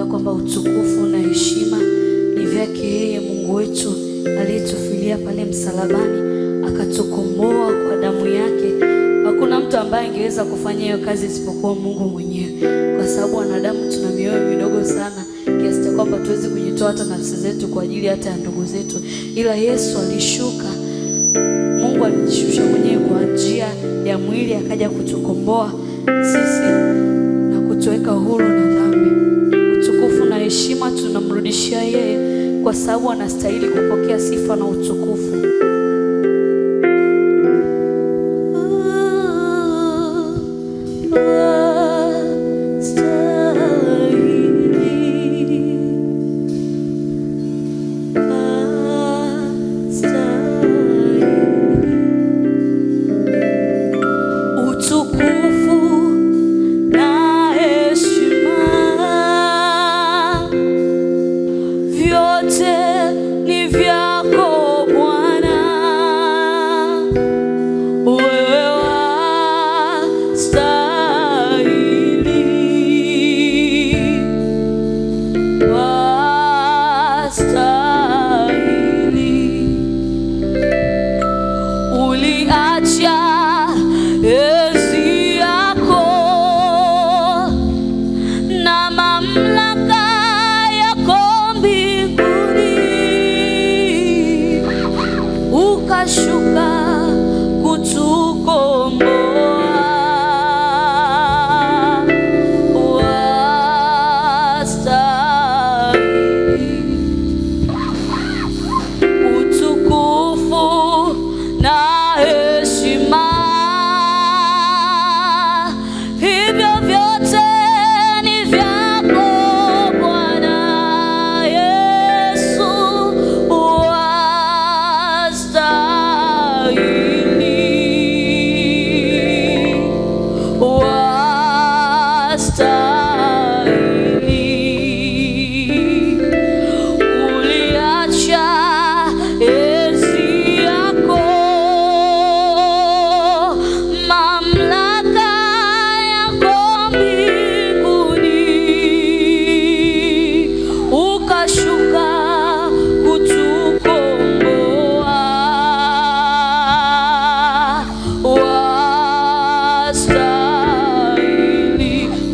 kuambia kwamba utukufu na heshima ni vyake yeye Mungu wetu aliyetufilia pale msalabani, akatukomboa kwa damu yake. Hakuna mtu ambaye angeweza kufanya hiyo kazi isipokuwa Mungu mwenyewe, kwa sababu wanadamu tuna mioyo midogo sana kiasi cha kwamba tuwezi kujitoa hata nafsi zetu kwa ajili hata ya ndugu zetu, ila Yesu alishuka. Mungu alijishusha mwenyewe kwa njia ya mwili, akaja kutukomboa sisi na kutuweka huru na dhambi. Utukufu na heshima tunamrudishia yeye, kwa sababu anastahili kupokea sifa na utukufu.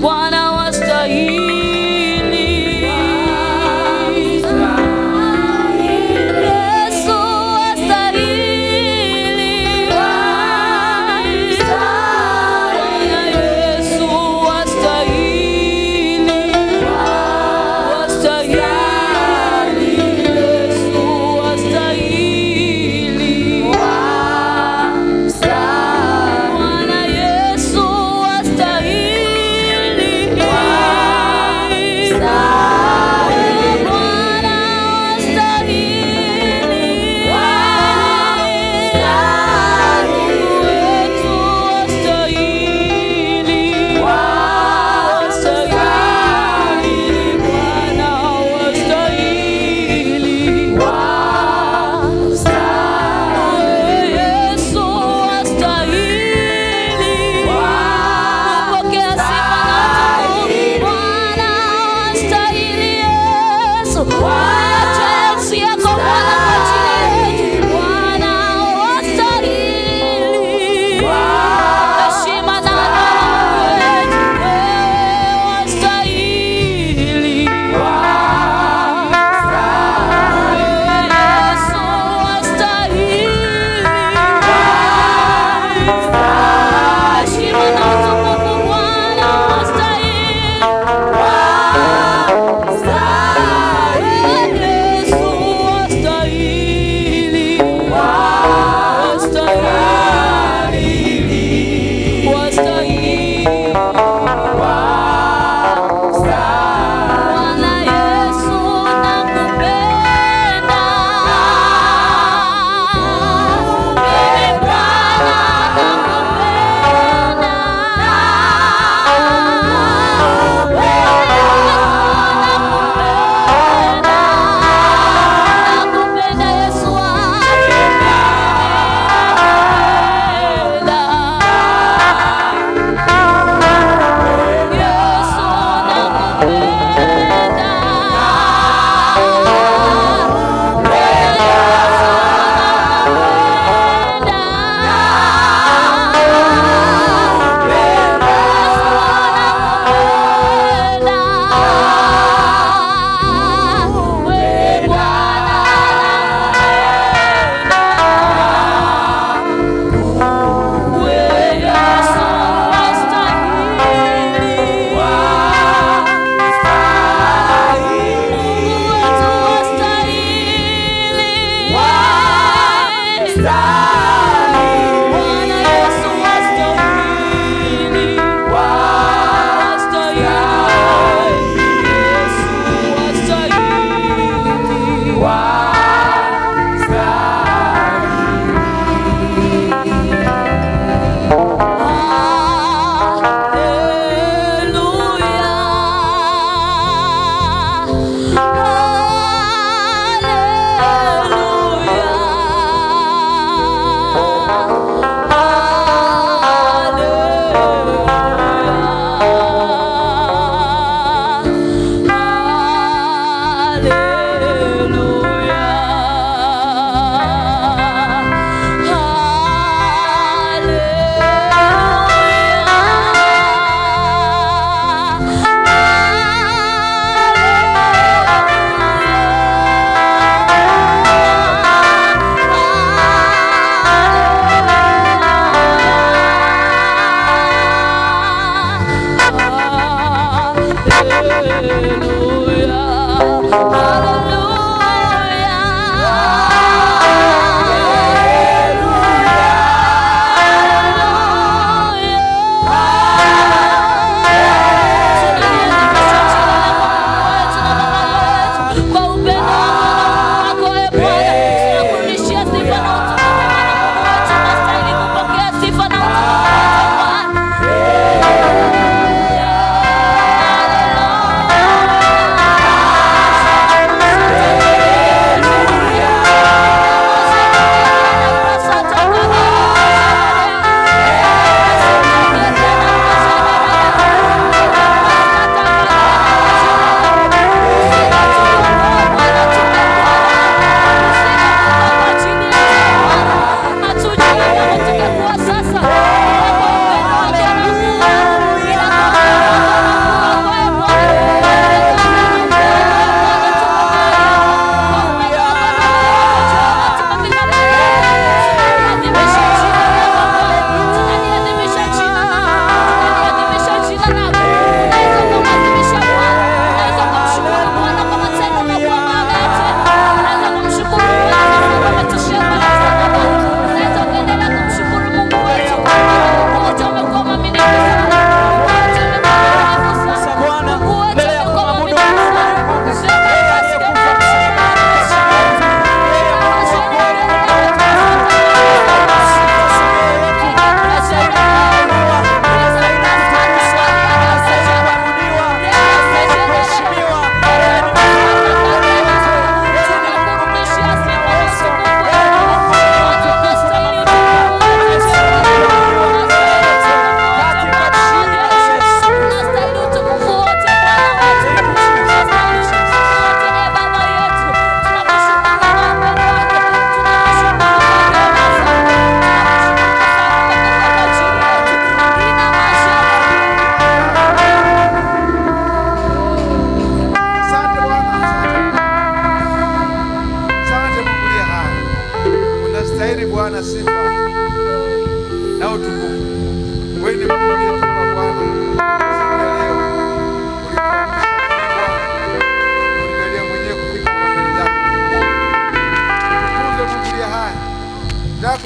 Bwana wastahili.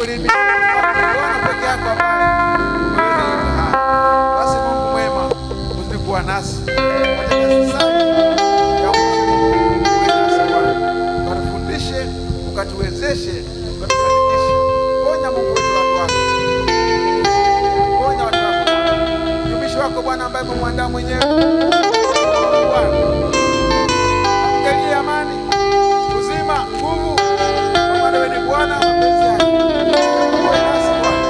kuliimbia Bwana peke yako ambaye umeweza yote haya. Basi Mungu mwema, uzidi kuwa nasi katika sasa ya ukatufundishe, ukatuwezeshe, ukatufanikishe. Ponya Mungu wetu watu wako, ponya watu wako, mtumishi wako Bwana ambaye umemwandaa mwenyewe. Mjalie amani, uzima, nguvu, kwa maana wewe ni Bwana mapenzi yako. Uwe nasi Bwana,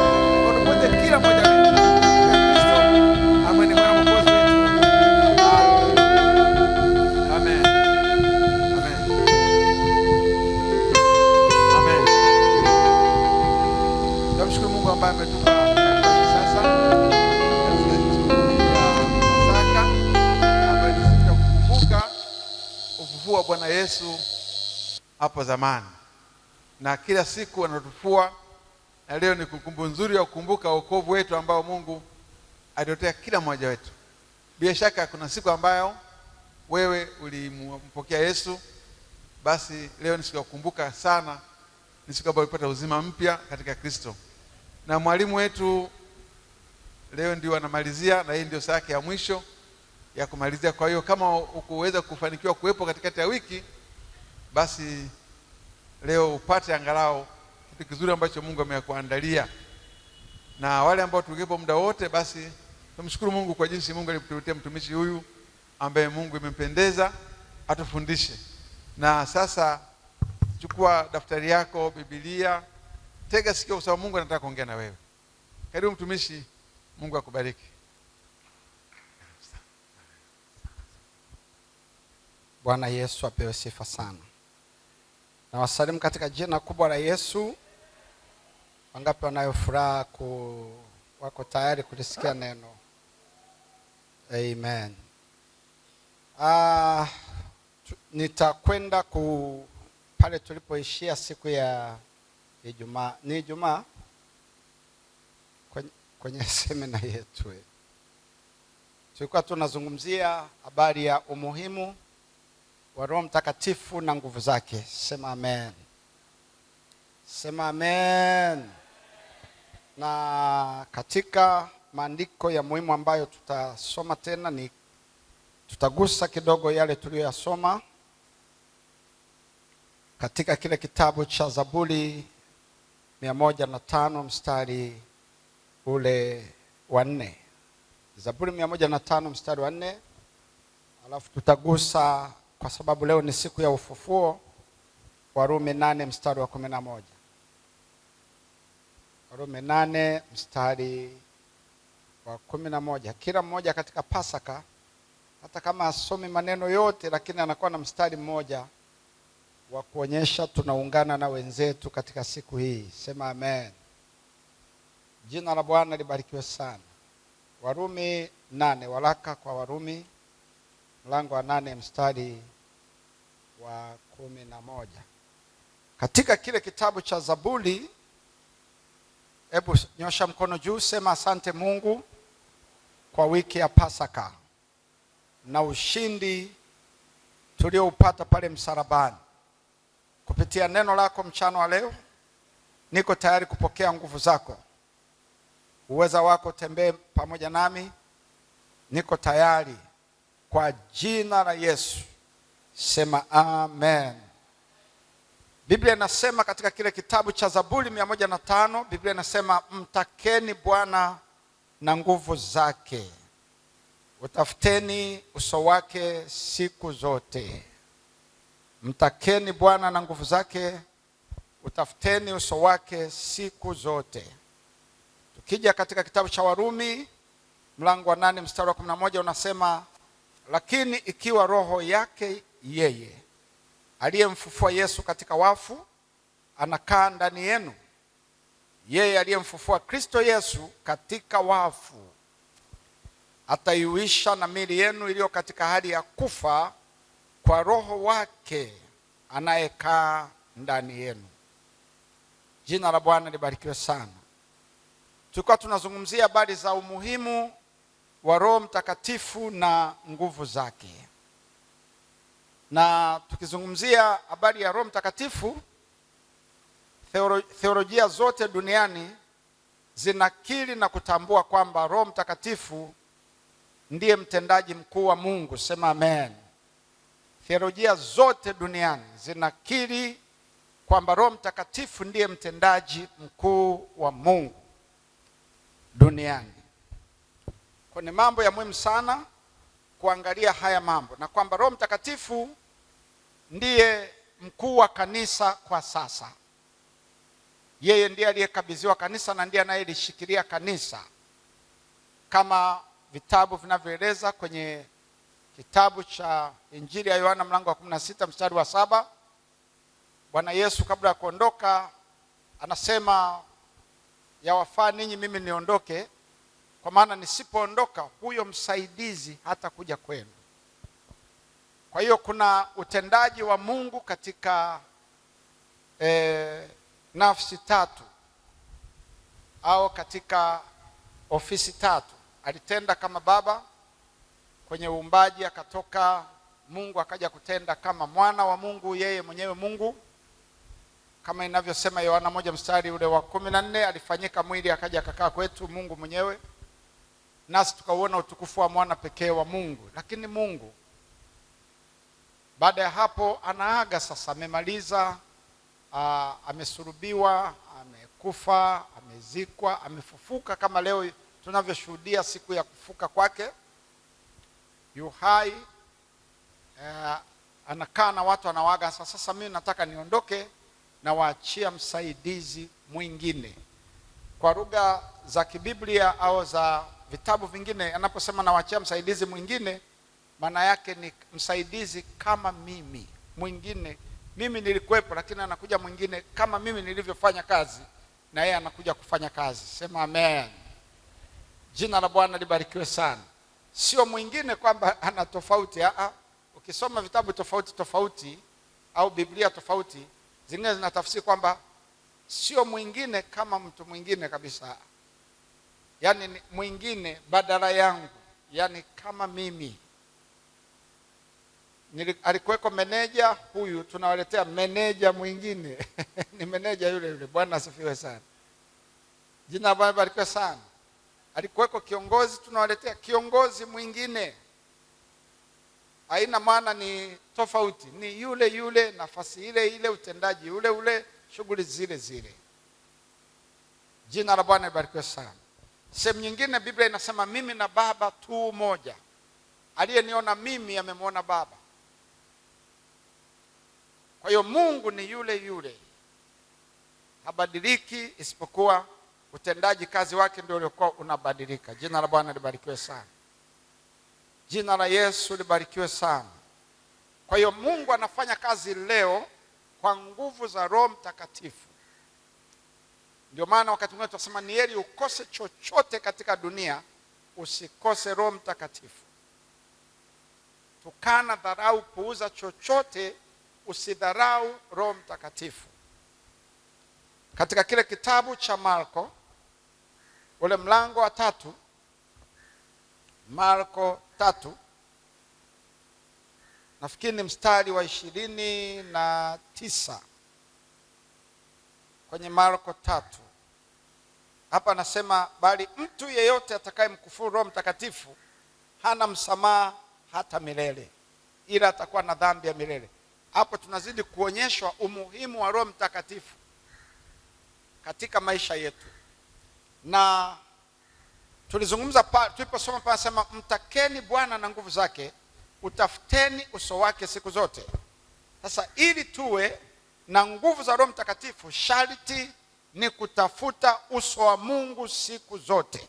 utuponye kila mmoja wetu katika Kristo ambaye ni Bwana Mwokozi wetu. Amen. Amen. Amen. Tunamshukuru Mungu ambaye ametupa sasa katika siku ya Pasaka ambayo ni siku ya kukumbuka ufufuo wa Bwana Yesu hapo zamani, na kila siku anatufua, na leo ni kumbukumbu nzuri ya kukumbuka wokovu wetu ambao Mungu aliotea kila mmoja wetu. Bila shaka kuna siku ambayo wewe ulimpokea Yesu, basi leo ni siku ya kukumbuka sana, ni siku ambayo ulipata uzima mpya katika Kristo. Na mwalimu wetu leo ndio anamalizia, na hii ndio saa yake ya mwisho ya kumalizia. Kwa hiyo kama ukuweza kufanikiwa kuwepo katikati ya wiki, basi leo upate angalau kitu kizuri ambacho Mungu amekuandalia. Na wale ambao tulikuwepo muda wote, basi tumshukuru Mungu kwa jinsi Mungu alituletea mtumishi huyu ambaye Mungu imempendeza atufundishe. Na sasa chukua daftari yako, Biblia, tega sikio kwa sababu Mungu anataka kuongea na wewe. Karibu mtumishi, Mungu akubariki. Bwana Yesu apewe sifa sana. Na wasalimu katika jina kubwa la Yesu. Wangapi wanayo furaha wako tayari kulisikia neno? Amen. Nitakwenda pale tulipoishia siku ya Ijumaa. Ni Ijumaa kwenye semina yetu. Tulikuwa tunazungumzia habari ya umuhimu wa Roho Mtakatifu na nguvu zake. Sema amen. Sema amen. Na katika maandiko ya muhimu ambayo tutasoma tena, tutagusa kidogo yale tuliyoyasoma katika kile kitabu cha Zaburi 105 mstari ule wa 4. Zaburi 105 mstari wa 4. Alafu tutagusa, kwa sababu leo ni siku ya ufufuo, Warumi 8 mstari wa 11. Warumi 8 mstari wa 11. Kila mmoja katika Pasaka, hata kama asomi maneno yote, lakini anakuwa na mstari mmoja wa kuonyesha tunaungana na wenzetu katika siku hii. Sema amen. Jina la Bwana libarikiwe sana. Warumi 8, waraka kwa Warumi mlango wa 8 mstari wa 11. Katika kile kitabu cha Zaburi, hebu nyosha mkono juu, sema asante Mungu kwa wiki ya Pasaka na ushindi tulioupata pale msalabani. Kupitia neno lako mchana wa leo, niko tayari kupokea nguvu zako. Uweza wako tembee pamoja nami. Niko tayari kwa jina la Yesu. Sema amen. Biblia inasema katika kile kitabu cha Zaburi 105, Biblia inasema mtakeni Bwana na nguvu zake, utafuteni uso wake siku zote. Mtakeni Bwana na nguvu zake, utafuteni uso wake siku zote. Tukija katika kitabu cha Warumi mlango wa 8 mstari wa 11 unasema, lakini ikiwa roho yake yeye aliyemfufua Yesu katika wafu anakaa ndani yenu, yeye aliyemfufua Kristo Yesu katika wafu ataiuisha na miili yenu iliyo katika hali ya kufa kwa roho wake anayekaa ndani yenu. Jina la Bwana libarikiwe sana. Tulikuwa tunazungumzia habari za umuhimu wa Roho Mtakatifu na nguvu zake. Na tukizungumzia habari ya Roho Mtakatifu, Theolojia zote duniani zinakiri na kutambua kwamba Roho Mtakatifu ndiye mtendaji mkuu wa Mungu. Sema amen. Theolojia zote duniani zinakiri kwamba Roho Mtakatifu ndiye mtendaji mkuu wa Mungu duniani. Kwa ni mambo ya muhimu sana kuangalia haya mambo, na kwamba Roho Mtakatifu ndiye mkuu wa kanisa kwa sasa. Yeye ndiye aliyekabidhiwa kanisa na ndiye anayelishikilia kanisa, kama vitabu vinavyoeleza kwenye kitabu cha Injili ya Yohana mlango wa 16 mstari wa 7. Bwana Yesu kabla ya kuondoka anasema, yawafaa ninyi mimi niondoke, kwa maana nisipoondoka huyo msaidizi hata kuja kwenu. Kwa hiyo kuna utendaji wa Mungu katika nafsi tatu au katika ofisi tatu. Alitenda kama Baba kwenye uumbaji, akatoka Mungu akaja kutenda kama mwana wa Mungu, yeye mwenyewe Mungu, kama inavyosema Yohana 1 mstari ule wa 14, alifanyika mwili akaja akakaa kwetu, Mungu mwenyewe, nasi tukauona utukufu wa mwana pekee wa Mungu. Lakini Mungu baada ya hapo anaaga sasa, amemaliza, amesulubiwa, amekufa, amezikwa, amefufuka kama leo tunavyoshuhudia siku ya kufuka kwake. Yu hai, anakaa na watu, anawaga sasa, mimi nataka niondoke na waachia msaidizi mwingine. Kwa lugha za kibiblia au za vitabu vingine, anaposema na waachia msaidizi mwingine, maana yake ni msaidizi kama mimi, mwingine. Mimi nilikuwepo, lakini anakuja mwingine kama mimi nilivyofanya kazi, na yeye anakuja kufanya kazi. Sema amen. Jina la Bwana libarikiwe sana. Sio mwingine kwamba ana tofauti. Ukisoma vitabu tofauti au Biblia tofauti, zingine zinatafsiri kwamba sio mwingine kama mtu mwingine kabisa, yaani mwingine badala yangu, yaani kama mimi. Alikuweko meneja huyu, tunawaletea meneja mwingine ni meneja yule yule. Bwana asifiwe sana. Jina la Bwana libarikiwe sana. Alikuweko kiongozi, tunawaletea kiongozi mwingine. Haina maana ni tofauti, ni yule yule, nafasi ile ile, utendaji ule ule, shughuli zile zile. Jina la Bwana libarikiwe sana. Sehemu nyingine Biblia inasema mimi na Baba tu moja. Aliyeniona mimi amemwona Baba. Kwa hiyo Mungu ni yule yule, habadiliki, isipokuwa utendaji kazi wake ndio uliokuwa unabadilika. Jina la Bwana libarikiwe sana. Jina la Yesu libarikiwe sana. Kwa hiyo Mungu anafanya kazi leo kwa nguvu za Roho Mtakatifu. Ndio maana wakati mwingine tunasema ni heri ukose chochote katika dunia, usikose Roho Mtakatifu. Tukana, dharau, puuza chochote, usidharau Roho Mtakatifu. Katika kile kitabu cha Marko ule mlango wa 3, Marko 3, nafikiri ni mstari wa 29. Kwenye Marko 3 hapa anasema, bali mtu yeyote atakayemkufuru Roho Mtakatifu hana msamaha hata milele, ila atakuwa na dhambi ya milele. Hapo tunazidi kuonyeshwa umuhimu wa Roho Mtakatifu katika maisha yetu. Na tulizungumza tuliposoma pale, sema mtakeni Bwana na nguvu zake, utafuteni uso wake siku zote. Sasa ili tuwe na nguvu za Roho Mtakatifu, sharti ni kutafuta uso wa Mungu siku zote.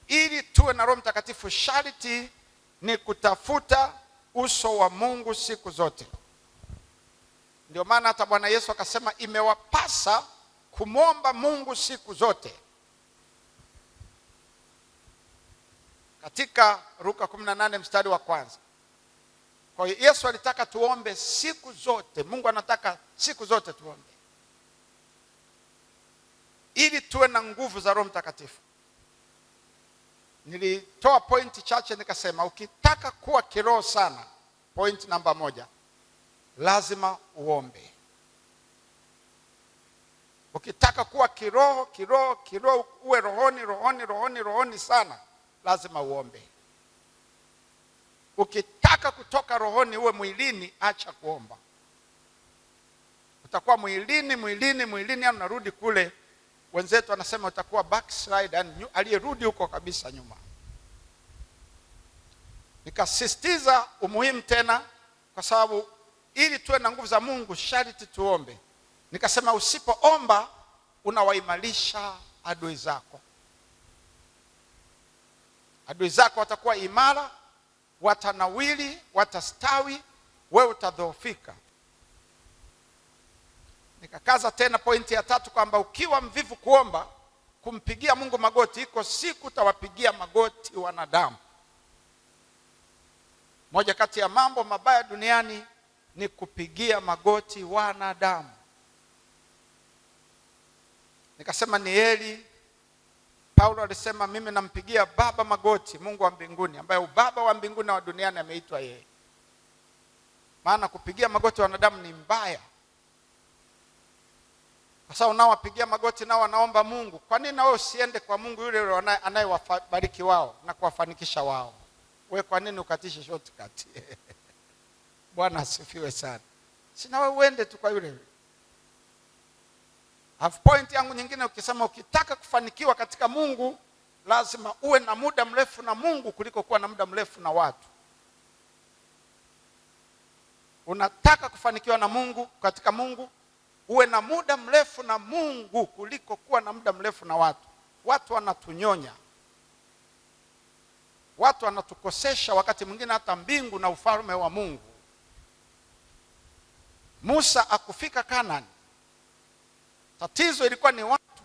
Ili tuwe na Roho Mtakatifu, sharti ni kutafuta uso wa Mungu siku zote. Ndio maana hata Bwana Yesu akasema imewapasa kumwomba Mungu siku zote. Katika Luka 18 mstari wa 1. Kwa hiyo Yesu alitaka tuombe siku zote. Mungu anataka siku zote tuombe, ili tuwe na nguvu za Roho Mtakatifu. Nilitoa pointi chache nikasema, ukitaka kuwa kiroho sana, point namba 1, lazima uombe. Ukitaka kuwa kiroho uwe rohoni sana, lazima uombe. Ukitaka kutoka rohoni uwe mwilini, acha kuomba. Utakuwa mwilini, unarudi kule. Wenzetu wanasema utakuwa backslide, yani aliyerudi huko kabisa nyuma. Nikasisitiza umuhimu tena, kwa sababu ili tuwe na nguvu za Mungu sharti tuombe. Nikasema usipoomba unawaimarisha adui zako. Adui zako watakuwa imara, watanawili, watastawi, wewe utadhoofika. Nikakaza tena pointi ya 3 kwamba ukiwa mvivu kuomba, kumpigia Mungu magoti, iko siku utawapigia magoti wanadamu. Moja kati ya mambo mabaya duniani ni kupigia magoti wanadamu. Nikasema ni heri Paulo alisema, mimi nampigia Baba magoti, Mungu wa mbinguni, ambaye ubaba wa mbinguni na wa duniani ameitwa yeye. Maana kupigia magoti wanadamu ni mbaya. Kwa sababu nao wapigia magoti nao wanaomba Mungu. Kwa nini wewe usiende kwa Mungu yule anayewabariki wao na kuwafanikisha wao? Wewe kwa nini ukatishe shortcut? Bwana asifiwe sana. Sina wewe uende tu kwa yule. Half point yangu nyingine, ukisema ukitaka kufanikiwa katika Mungu, lazima uwe na muda mrefu na Mungu kuliko kuwa na muda mrefu na watu. Unataka kufanikiwa na Mungu, katika Mungu, uwe na muda mrefu na Mungu kuliko kuwa na muda mrefu na watu. Watu wanatunyonya. Watu wanatukosesha wakati mwingine hata mbingu na ufalme wa Mungu. Musa akufika Kanaani. Tatizo ilikuwa ni watu.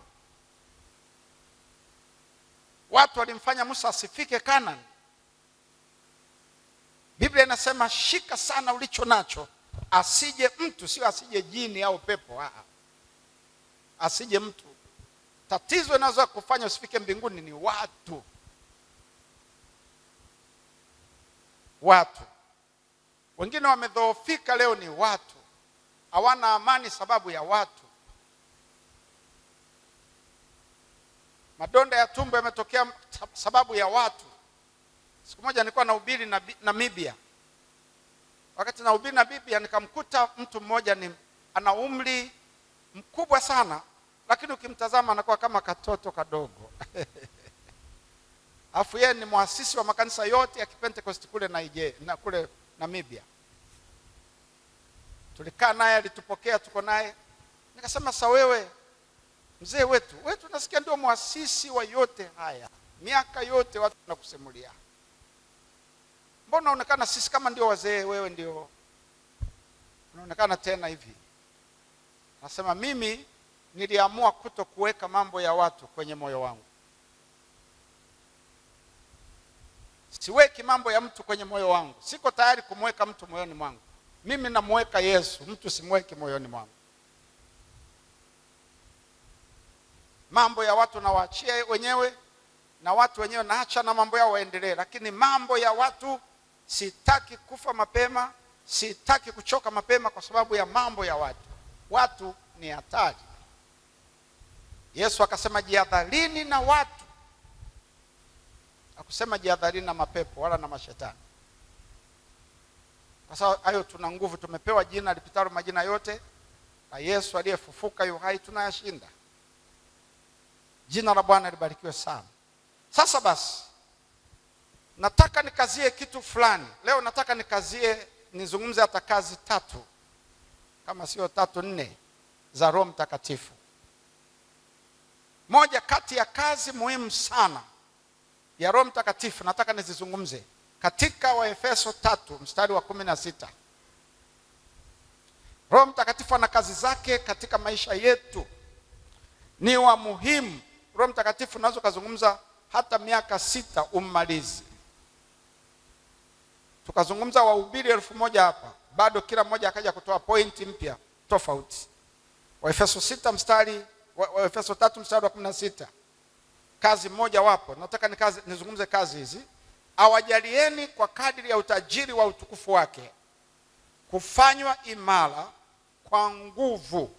Watu walimfanya Musa asifike Kanaani. Biblia inasema shika sana ulicho nacho, asije mtu, sio asije jini au pepo, asije mtu. Tatizo inaweza kufanya usifike mbinguni ni watu. Watu wengine wamedhoofika leo ni watu. Hawana amani sababu ya watu. Madonda ya tumbo yametokea sababu ya watu. Siku moja nilikuwa nahubiri Namibia. Wakati nahubiri Namibia, nikamkuta mtu mmoja ana umri mkubwa sana, lakini ukimtazama anakuwa kama katoto kadogo. Alafu yeye ni muasisi wa makanisa yote ya Kipentecost kule Namibia. Tulikaa naye, alitupokea, tuko naye. Nikasema, "Sasa wewe mzee wetu nasikia ndio muasisi wa yote haya. Miaka yote watu wanakusimulia. Mbona unaonekana sisi kama ndio wazee, wewe ndio unaonekana tena hivi?" Nasema, mimi niliamua kutokuweka mambo ya watu kwenye moyo wangu. Siweki mambo ya mtu kwenye moyo wangu. Siko tayari kumweka mtu moyoni mwangu. Mimi namweka Yesu, mtu simweki moyoni mwangu. Mambo ya watu nawaachia wenyewe, na watu wenyewe naacha na mambo yao waendelee. Lakini mambo ya watu sitaki kufa mapema, sitaki kuchoka mapema kwa sababu ya mambo ya watu. Watu ni hatari. Yesu akasema jihadharini na watu. Hakusema jihadharini na mapepo wala na mashetani. Kwa sababu hayo tuna nguvu, tumepewa jina lipitalo majina yote, na Yesu aliyefufuka yu hai tunayashinda. Jina la Bwana libarikiwe sana. Sasa basi, nataka nikazie kitu fulani. Leo nataka nizungumze hata kazi 3, kama sio 3 4 za Roho Mtakatifu. Moja kati ya kazi muhimu sana ya Roho Mtakatifu nataka nizizungumze katika Waefeso 3 mstari wa 16. Roho Mtakatifu ana kazi zake katika maisha yetu. Ni wa muhimu. Roho Mtakatifu unaweza kuzungumza hata miaka 6 ummalizi. Tukazungumza wahubiri 1000 hapa, bado kila mmoja akaja kutoa pointi mpya tofauti. Waefeso 3 mstari wa 16. Kazi moja wapo. Nataka nizungumze kazi hizi. Awajalieni kwa kadiri ya utajiri wa utukufu wake kufanywa imara kwa nguvu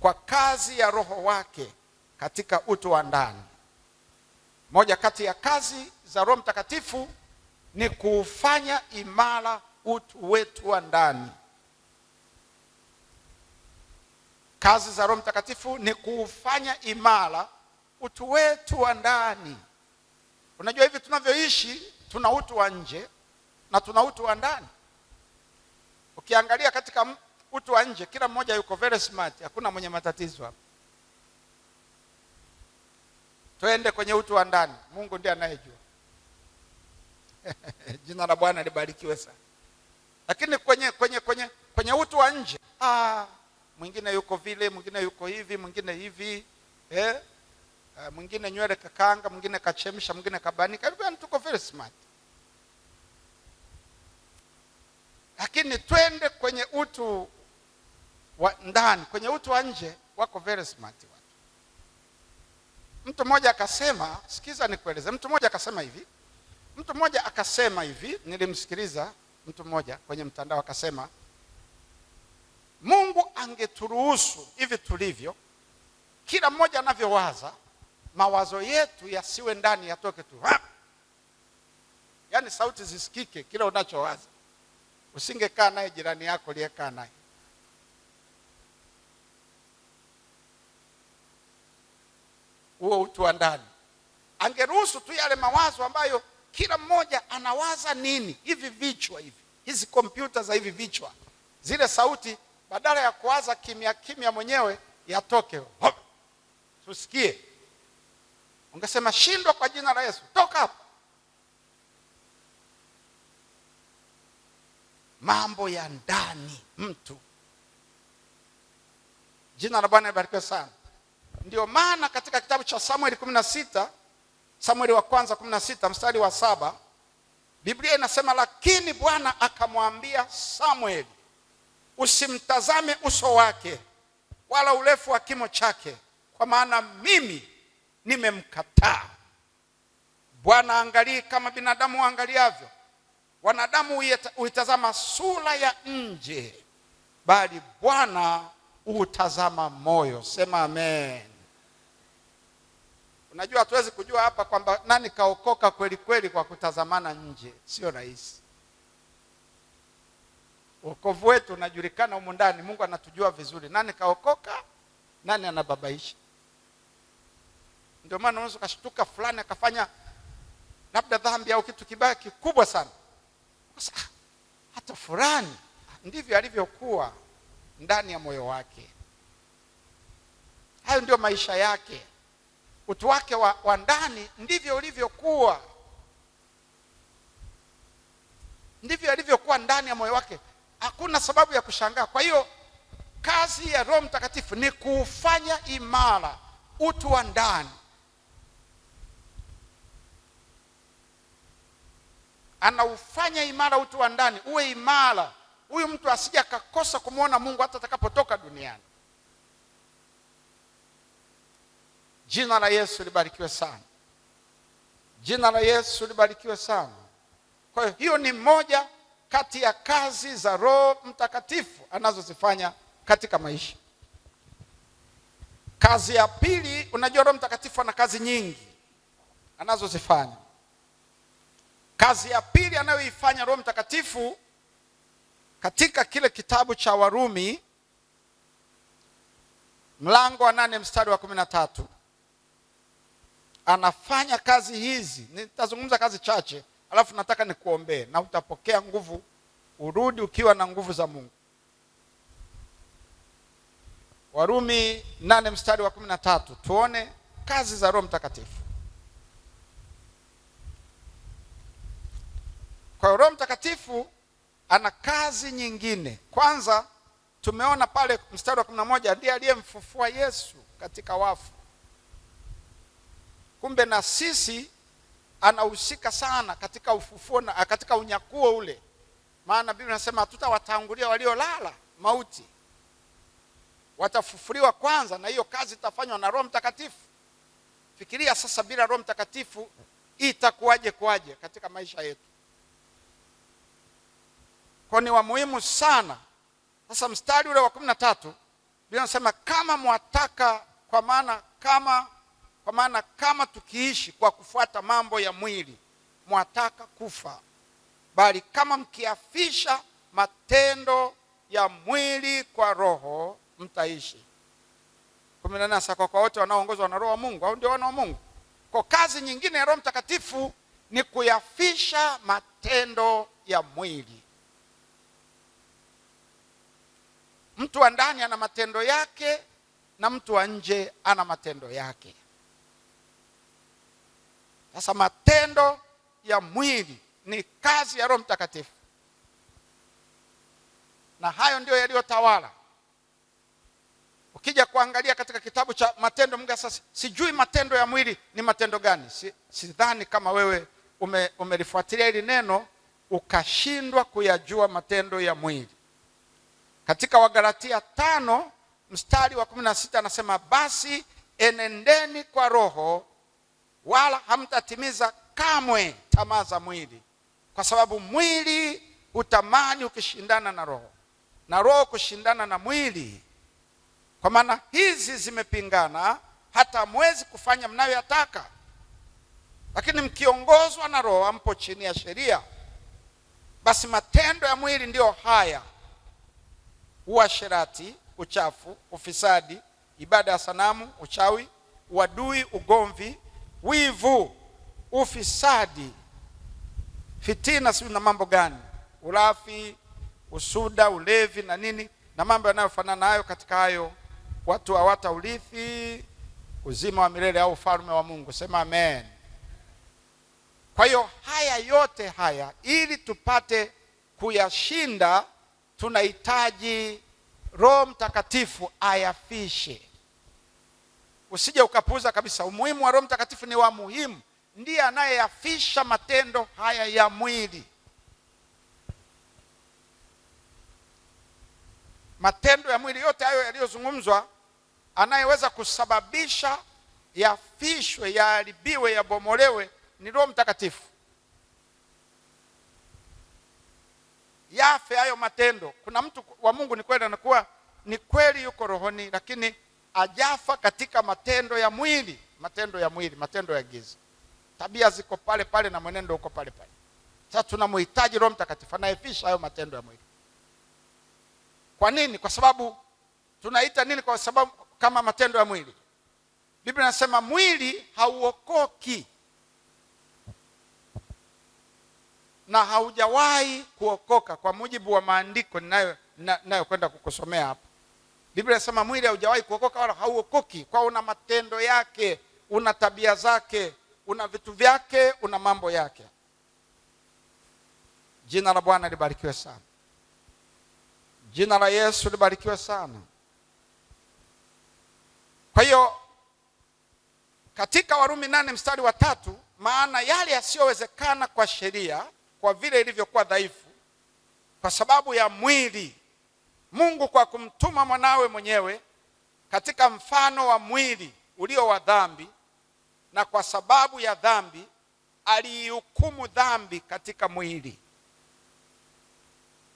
kwa kazi ya Roho wake katika utu wa ndani. Moja kati ya kazi za Roho Mtakatifu ni kufanya imara utu wetu wa ndani. Kazi za Roho Mtakatifu ni kufanya imara utu wetu wa ndani. Unajua hivi tunavyoishi, tuna utu wa nje na tuna utu wa ndani. Ukiangalia katika utu wa nje, kila mmoja yuko very smart, hakuna mwenye matatizo hapa. Twende kwenye utu wa ndani, Mungu ndiye anayejua. Jina la Bwana libarikiwe sana. Lakini kwenye utu wa nje, mwingine yuko vile, mwingine yuko hivi, mwingine hivi, mwingine nywele kakanga, mwingine kachemsha, mwingine kabanika. Hivyo tuko very smart. Lakini twende kwenye utu wa ndani, kwenye utu wa nje wako very smart watu. Mtu mmoja akasema, sikiza nikueleze. Mtu mmoja akasema hivi, nilimsikiliza mtu mmoja kwenye mtandao akasema, Mungu angeturuhusu hivi tulivyo, kila mmoja anavyowaza, mawazo yetu yasiwe ndani, yatoke tu. Yaani sauti zisikike kila unachowaza. Usingekaa naye jirani yako liyekaa naye. Huo utu wa ndani. Angeruhusu tu yale mawazo ambayo kila mmoja anawaza nini, hivi vichwa hivi, hizi kompyuta za hivi vichwa, zile sauti badala ya kuwaza kimya kimya mwenyewe yatoke. Tusikie. Ungesema shindwa kwa jina la Yesu, toka hapa. Mambo ya ndani mtu. Jina la Bwana libarikiwe sana. Ndio maana katika kitabu cha Samueli 16, Samueli wa kwanza 16 mstari wa 7, Biblia inasema, lakini Bwana akamwambia Samueli, usimtazame uso wake wala urefu wa kimo chake, kwa maana mimi nimemkataa. Bwana angalii kama binadamu angaliavyo. Wanadamu huitazama sura ya nje, bali Bwana hutazama moyo. Sema amen. Unajua hatuwezi kujua hapa kwamba nani kaokoka kweli kweli kwa kutazamana nje. Sio rahisi. Wokovu wetu unajulikana humu ndani. Mungu anatujua vizuri nani kaokoka, nani anababaisha. Ndio maana unaweza kushtuka fulani akafanya labda dhambi au kitu kibaya kikubwa sana. Hata fulani ndivyo alivyokuwa ndani ya moyo wake. Hayo ndio maisha yake. Utu wake wa ndani ndivyo ulivyokuwa. Ndivyo alivyokuwa ndani ya moyo wake. Hakuna sababu ya kushangaa. Kwa hiyo kazi ya Roho Mtakatifu ni kufanya imara utu wa ndani. Anaufanya imara utu wa ndani, uwe imara. Huyu mtu asije akakosa kumuona Mungu hata atakapotoka duniani. Jina la Yesu libarikiwe sana. Jina la Yesu libarikiwe sana. Kwa hiyo ni moja kati ya kazi za Roho Mtakatifu anazozifanya katika maisha. Kazi ya pili, unajua Roho Mtakatifu ana kazi nyingi anazozifanya. Kazi ya pili anayoifanya Roho Mtakatifu katika kile kitabu cha Warumi mlango wa 8 mstari wa 13, anafanya kazi hizi. Nitazungumza kazi chache, alafu nataka nikuombee na utapokea nguvu, urudi ukiwa na nguvu za Mungu. Warumi 8 mstari wa 13, tuone kazi za Roho Mtakatifu. Kwa Roho Mtakatifu ana kazi nyingine. Kwanza tumeona pale mstari wa 11, ndiye aliyemfufua Yesu katika wafu. Kumbe na sisi anahusika sana katika ufufuo na katika unyakuo ule. Maana Biblia inasema hatutawatangulia waliolala mauti, watafufuliwa kwanza, na hiyo kazi itafanywa na Roho Mtakatifu. Fikiria sasa, bila Roho Mtakatifu itakuwaje katika maisha yetu? Kwa ni wa muhimu sana. Sasa mstari ule wa 13 Biblia inasema kama mwataka, kwa maana kama tukiishi kwa kufuata mambo ya mwili mwataka kufa, bali kama mkiafisha matendo ya mwili kwa roho mtaishi. 14 kwa wote wanaoongozwa na roho wa Mungu, au ndio wana wa Mungu. Kwa kazi nyingine ya Roho Mtakatifu ni kuyafisha matendo ya mwili. Mtu wa ndani ana matendo yake na mtu wa nje ana matendo yake. Sasa matendo ya mwili ni kazi ya Roho Mtakatifu, na hayo ndio yaliyotawala. Ukija kuangalia katika kitabu cha Matendo, Mungu sasa, sijui matendo ya mwili ni matendo gani. Sidhani kama wewe umelifuatilia hili neno ukashindwa kuyajua matendo ya mwili. Katika Wagalatia 5 mstari wa 16 anasema, basi enendeni kwa roho, wala hamtatimiza kamwe tamaa za mwili, kwa sababu mwili utamani ukishindana na roho, na roho kushindana na mwili, kwa maana hizi zimepingana, hata hamwezi kufanya mnayoyataka. Lakini mkiongozwa na roho hampo chini ya sheria. Basi matendo ya mwili ndiyo haya: uasherati, uchafu, ufisadi, ibada ya sanamu, uchawi, uadui, ugomvi, wivu, ufisadi, fitina, sio na mambo gani, ulafi, usuda, ulevi na nini na mambo yanayofanana nayo. Katika hayo watu hawataurithi uzima wa milele au ufalme wa Mungu. Sema amen. Kwa hiyo haya yote haya, ili tupate kuyashinda, tunahitaji Roho Mtakatifu ayafishe. Usije ukapuuza kabisa. Umuhimu wa Roho Mtakatifu ni wa muhimu. Ndiye anayeyafisha matendo haya ya mwili. Matendo ya mwili yote hayo yaliyozungumzwa, anayeweza kusababisha yafishwe, yaharibiwe, yabomolewe ni Roho Mtakatifu. Yafe hayo matendo. Kuna mtu wa Mungu ni kweli anakuwa ni kweli yuko rohoni, lakini ajafa katika matendo ya mwili, matendo ya giza. Tabia ziko pale pale na mwenendo uko pale pale. Sasa tunamhitaji Roho Mtakatifu anayefisha hayo matendo ya mwili. Kwa nini? Kwa sababu tunaita nini? Kwa sababu kama matendo ya mwili, Biblia inasema mwili hauokoki na haujawahi kuokoka, kwa mujibu wa maandiko ninayo kwenda kukusomea hapa. Biblia inasema mwili haujawahi kuokoka wala hauokoki, kwa una matendo yake, una tabia zake, una vitu vyake, una mambo yake. Jina la Bwana libarikiwe sana. Jina la Yesu libarikiwe sana. Kwa hiyo katika Warumi 8 mstari wa 3, maana yale yasiyowezekana kwa sheria, kwa vile ilivyokuwa dhaifu kwa sababu ya mwili, Mungu kwa kumtuma mwanawe mwenyewe katika mfano wa mwili ulio wa dhambi, na kwa sababu ya dhambi alihukumu dhambi katika mwili,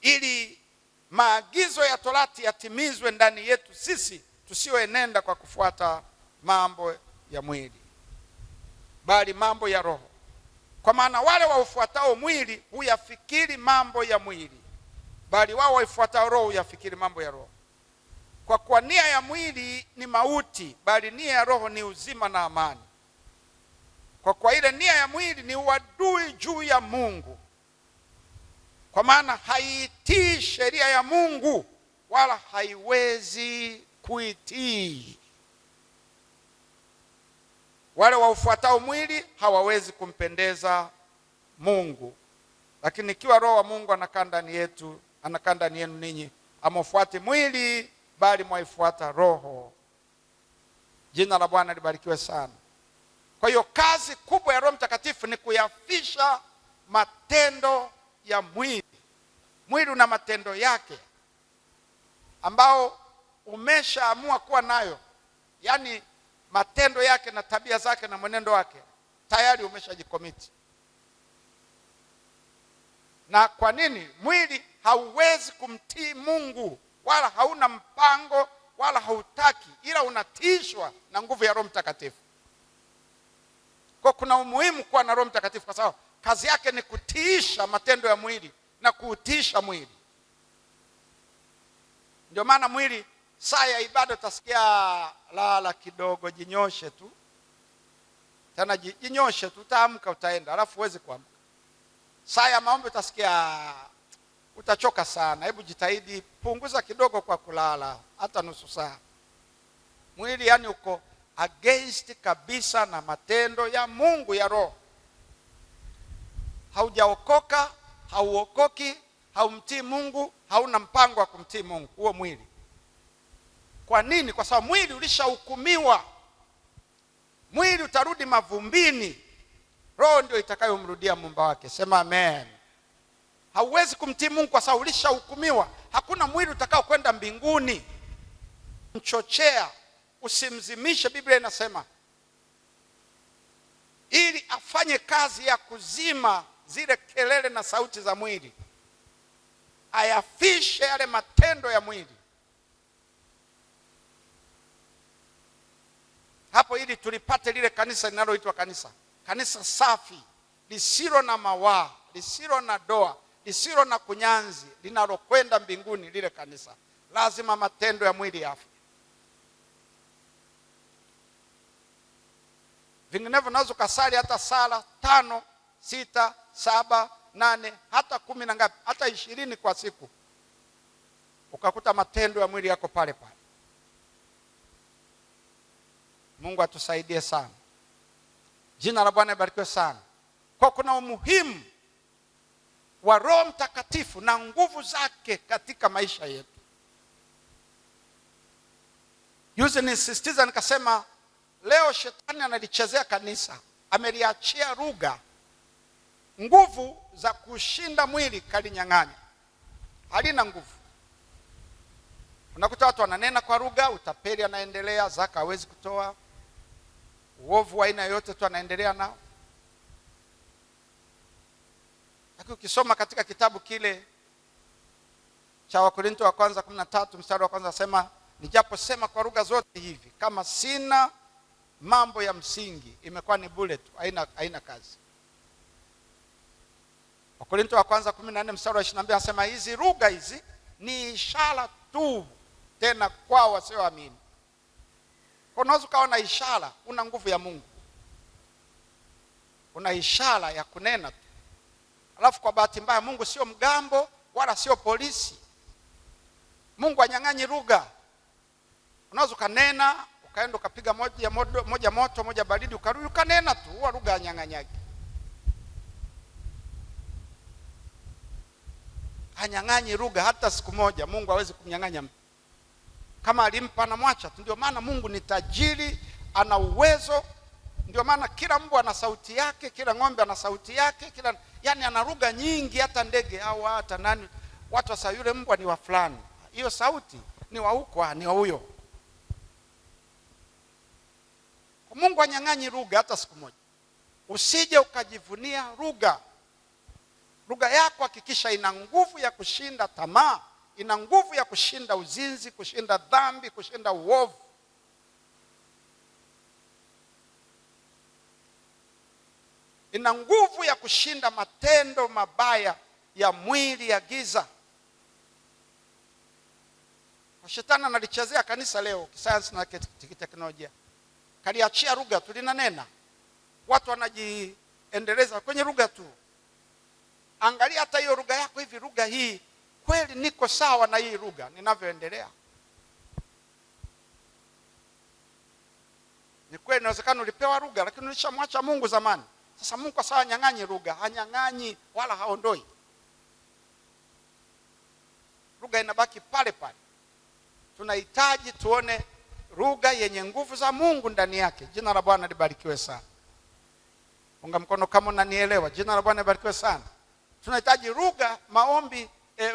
ili maagizo ya Torati yatimizwe ndani yetu sisi tusioenenda kwa kufuata mambo ya mwili, bali mambo ya roho. Kwa maana wale waufuatao mwili huyafikiri mambo ya mwili, bali wao waifuatao roho huyafikiri mambo ya roho. Kwa kuwa nia ya mwili ni mauti, bali nia ya roho ni uzima na amani. Kwa kuwa ile nia ya mwili ni uadui juu ya Mungu, kwa maana haitii sheria ya Mungu, wala haiwezi kuitii. Wale waufuatao mwili hawawezi kumpendeza Mungu. Lakini ikiwa Roho wa Mungu anakaa ndani yetu, anakaa ndani yenu ninyi, amofuate mwili, bali mwaifuata roho. Jina la Bwana libarikiwe sana. Kwa hiyo kazi kubwa ya Roho Mtakatifu ni kuyafisha matendo ya mwili. Mwili una matendo yake ambao umeshaamua kuwa nayo, yaani matendo yake na tabia zake na mwenendo wake tayari umeshajikomiti. Na kwa nini? Mwili hauwezi kumtii Mungu, wala hauna mpango, wala hautaki, ila unatiishwa na nguvu ya Roho Mtakatifu. Kwa kuna umuhimu kuwa na Roho Mtakatifu, kwa sababu kazi yake ni kutiisha matendo ya mwili na kuutiisha mwili. Ndio maana mwili saa ya ibada utasikia lala kidogo, jinyoshe tu. Tena jinyoshe tu, utaamka utaenda, alafu uweze kuamka. Saa ya maombi utasikia utachoka sana, hebu jitahidi punguza kidogo kwa kulala hata nusu saa. Mwili yani uko against kabisa na matendo ya Mungu ya Roho. Haujaokoka, hauokoki, haumtii Mungu, hauna mpango wa kumtii Mungu huo mwili. Kwa nini? Kwa sababu mwili ulishahukumiwa. Mwili utarudi mavumbini, Roho ndio itakayomrudia Muumba wake. Sema amen. Hauwezi kumtii Mungu kwa sababu ulishahukumiwa. Hakuna mwili utakao kwenda mbinguni. Mchochea, usimzimishe. Biblia inasema ili afanye kazi ya kuzima zile kelele na sauti za mwili, ayafishe yale matendo ya mwili. Hapo ili tulipate lile kanisa linaloitwa kanisa safi, lisilo na mawaa, lisilo na doa, lisilo na kunyanzi, linalokwenda mbinguni. Lile kanisa lazima matendo ya mwili yafe. Vinginevyo unaweza kusali hata sala 5, 6, 7, 8 hata 10 na ngapi, hata 20 kwa siku, ukakuta matendo ya mwili yako pale pale. Mungu atusaidie sana. Jina la Bwana libarikiwe sana. Kwa kuna umuhimu wa Roho Mtakatifu na nguvu zake katika maisha yetu. Juzi nisisitiza nikasema, leo shetani analichezea kanisa, ameliachia lugha. Nguvu za kushinda mwili kalinyang'anya, halina nguvu. Unakuta watu wananena kwa lugha, utapeli anaendelea, zaka hawezi kutoa, uovu wa aina yote tu anaendelea nao. Lakini ukisoma katika kitabu kile cha Wakorintho wa kwanza 13 mstari wa kwanza asema, nijaposema kwa lugha zote hivi, kama sina mambo ya msingi, imekuwa ni bure tu, haina kazi. Wakorintho wa kwanza 14 mstari wa 22 anasema, hizi lugha hizi ni ishara tu, tena kwa wasioamini. Kwa unaweza ukawa na ishara, una nguvu ya Mungu, una ishara ya kunena tu, alafu kwa bahati mbaya Mungu sio mgambo wala sio polisi. Mungu anyang'anyi lugha. Unaweza ukanena, ukaenda ukapiga moja moto moja baridi, ukarudi ukanena tu, huwa lugha anyang'anyagi. Anyang'anyi lugha hata siku moja. Mungu hawezi kumnyang'anya mtu. Kama alimpa anamwacha tu. Ndio maana Mungu ni tajiri, ana uwezo. Ndio maana kila mbwa ana sauti yake, kila ng'ombe ana sauti yake, yani ana lugha nyingi, hata ndege au hata nani. Watu wasa yule mbwa ni wa fulani, hiyo sauti ni wa huko, ni wa huyo. Mungu anyang'anyi lugha hata siku moja. Usije ukajivunia lugha. Lugha yako hakikisha ina nguvu ya kushinda tamaa, ina nguvu ya kushinda uzinzi, kushinda dhambi, kushinda uovu. Ina nguvu ya kushinda matendo mabaya ya mwili ya giza. Shetani analichezea kanisa leo kisayansi na kiteknolojia. Kaliachia lugha tu linanena. Watu wanajiendeleza kwenye lugha tu. Angalia hata hiyo lugha yako, hivi lugha hii kweli niko sawa na hii lugha ninavyoendelea? Ni kweli inawezekana ulipewa lugha lakini ulishamwacha Mungu zamani. Sasa Mungu kwa sawa anyang'anyi lugha, hanyang'anyi wala haondoi. Lugha inabaki pale pale. Tunahitaji tuone lugha yenye nguvu za Mungu ndani yake. Jina la Bwana libarikiwe sana. Unga mkono kama unanielewa. Jina la Bwana libarikiwe sana. Tunahitaji lugha, maombi,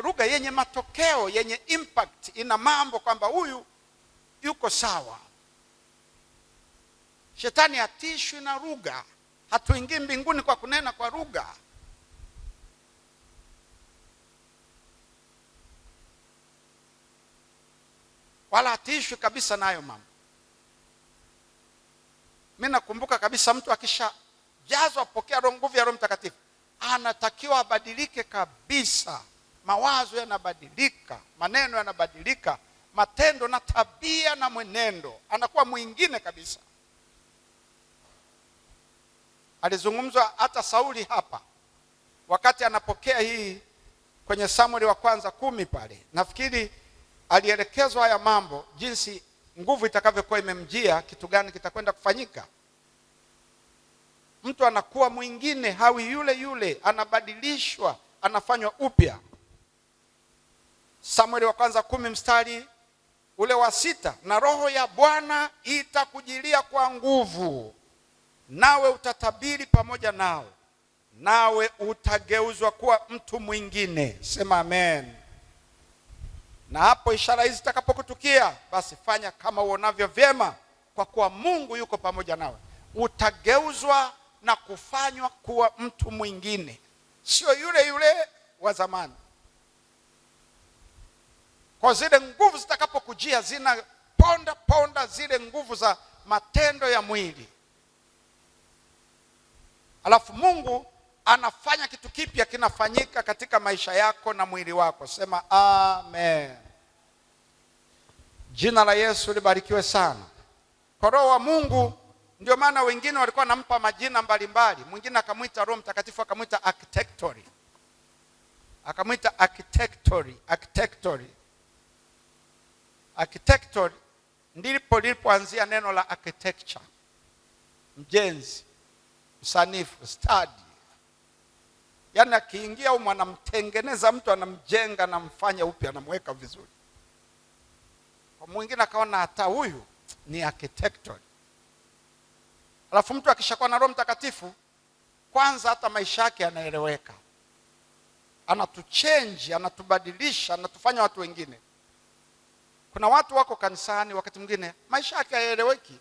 lugha yenye matokeo, yenye impact, ina mambo kwamba huyu yuko sawa. Shetani hatishwi na lugha. Hatuingii mbinguni kwa kunena kwa lugha. wala hatiishwi kabisa nayo mambo. Mimi nakumbuka kabisa mtu akishajazwa pokea nguvu ya Roho Mtakatifu, anatakiwa abadilike kabisa. Mawazo yanabadilika, maneno yanabadilika, matendo na tabia na mwenendo, anakuwa mwingine kabisa. Alizungumzwa hata Sauli hapa wakati anapokea hii kwenye Samueli wa kwanza 10 pale. Nafikiri alielekezwa haya mambo, jinsi nguvu itakavyokuwa imemjia, kitu gani kitakwenda kufanyika. Mtu anakuwa mwingine, hawi yule yule, anabadilishwa, anafanywa upya. Samueli wa kwanza 10 mstari ule wa 6, na Roho ya Bwana itakujilia kwa nguvu, nawe utatabiri pamoja nao, nawe utageuzwa kuwa mtu mwingine. Sema amen. Na hapo ishara hizi zitakapokutukia, basi fanya kama uonavyo vyema, kwa kuwa Mungu yuko pamoja nawe. Utageuzwa na kufanywa kuwa mtu mwingine, sio yule yule wa zamani. Kwa zile nguvu zitakapokujia, zina ponda zile nguvu za matendo ya mwili, alafu Mungu anafanya kitu kipya kinafanyika katika maisha yako na mwili wako. Sema amen. Jina la Yesu libarikiwe sana. Kwa Roho wa Mungu, ndio maana wengine walikuwa nampa majina mbalimbali. Mwingine akamwita Roho Mtakatifu akamwita architectory. Akamwita architectory. Architectory ndipo lilipoanzia neno la architecture. Mjenzi, msanifu, study. Yaani akiingia huko anamtengeneza mtu, anamjenga, anamfanya upya, anamweka vizuri. Kwa mwingine akaona hata huyu ni architectory. Alafu mtu akishakuwa na Roho Mtakatifu, kwanza hata maisha yake yanaeleweka. Anatuchange, anatubadilisha, anatufanya watu wengine. Kuna watu wako kanisani wakati mwingine maisha yake hayaeleweki.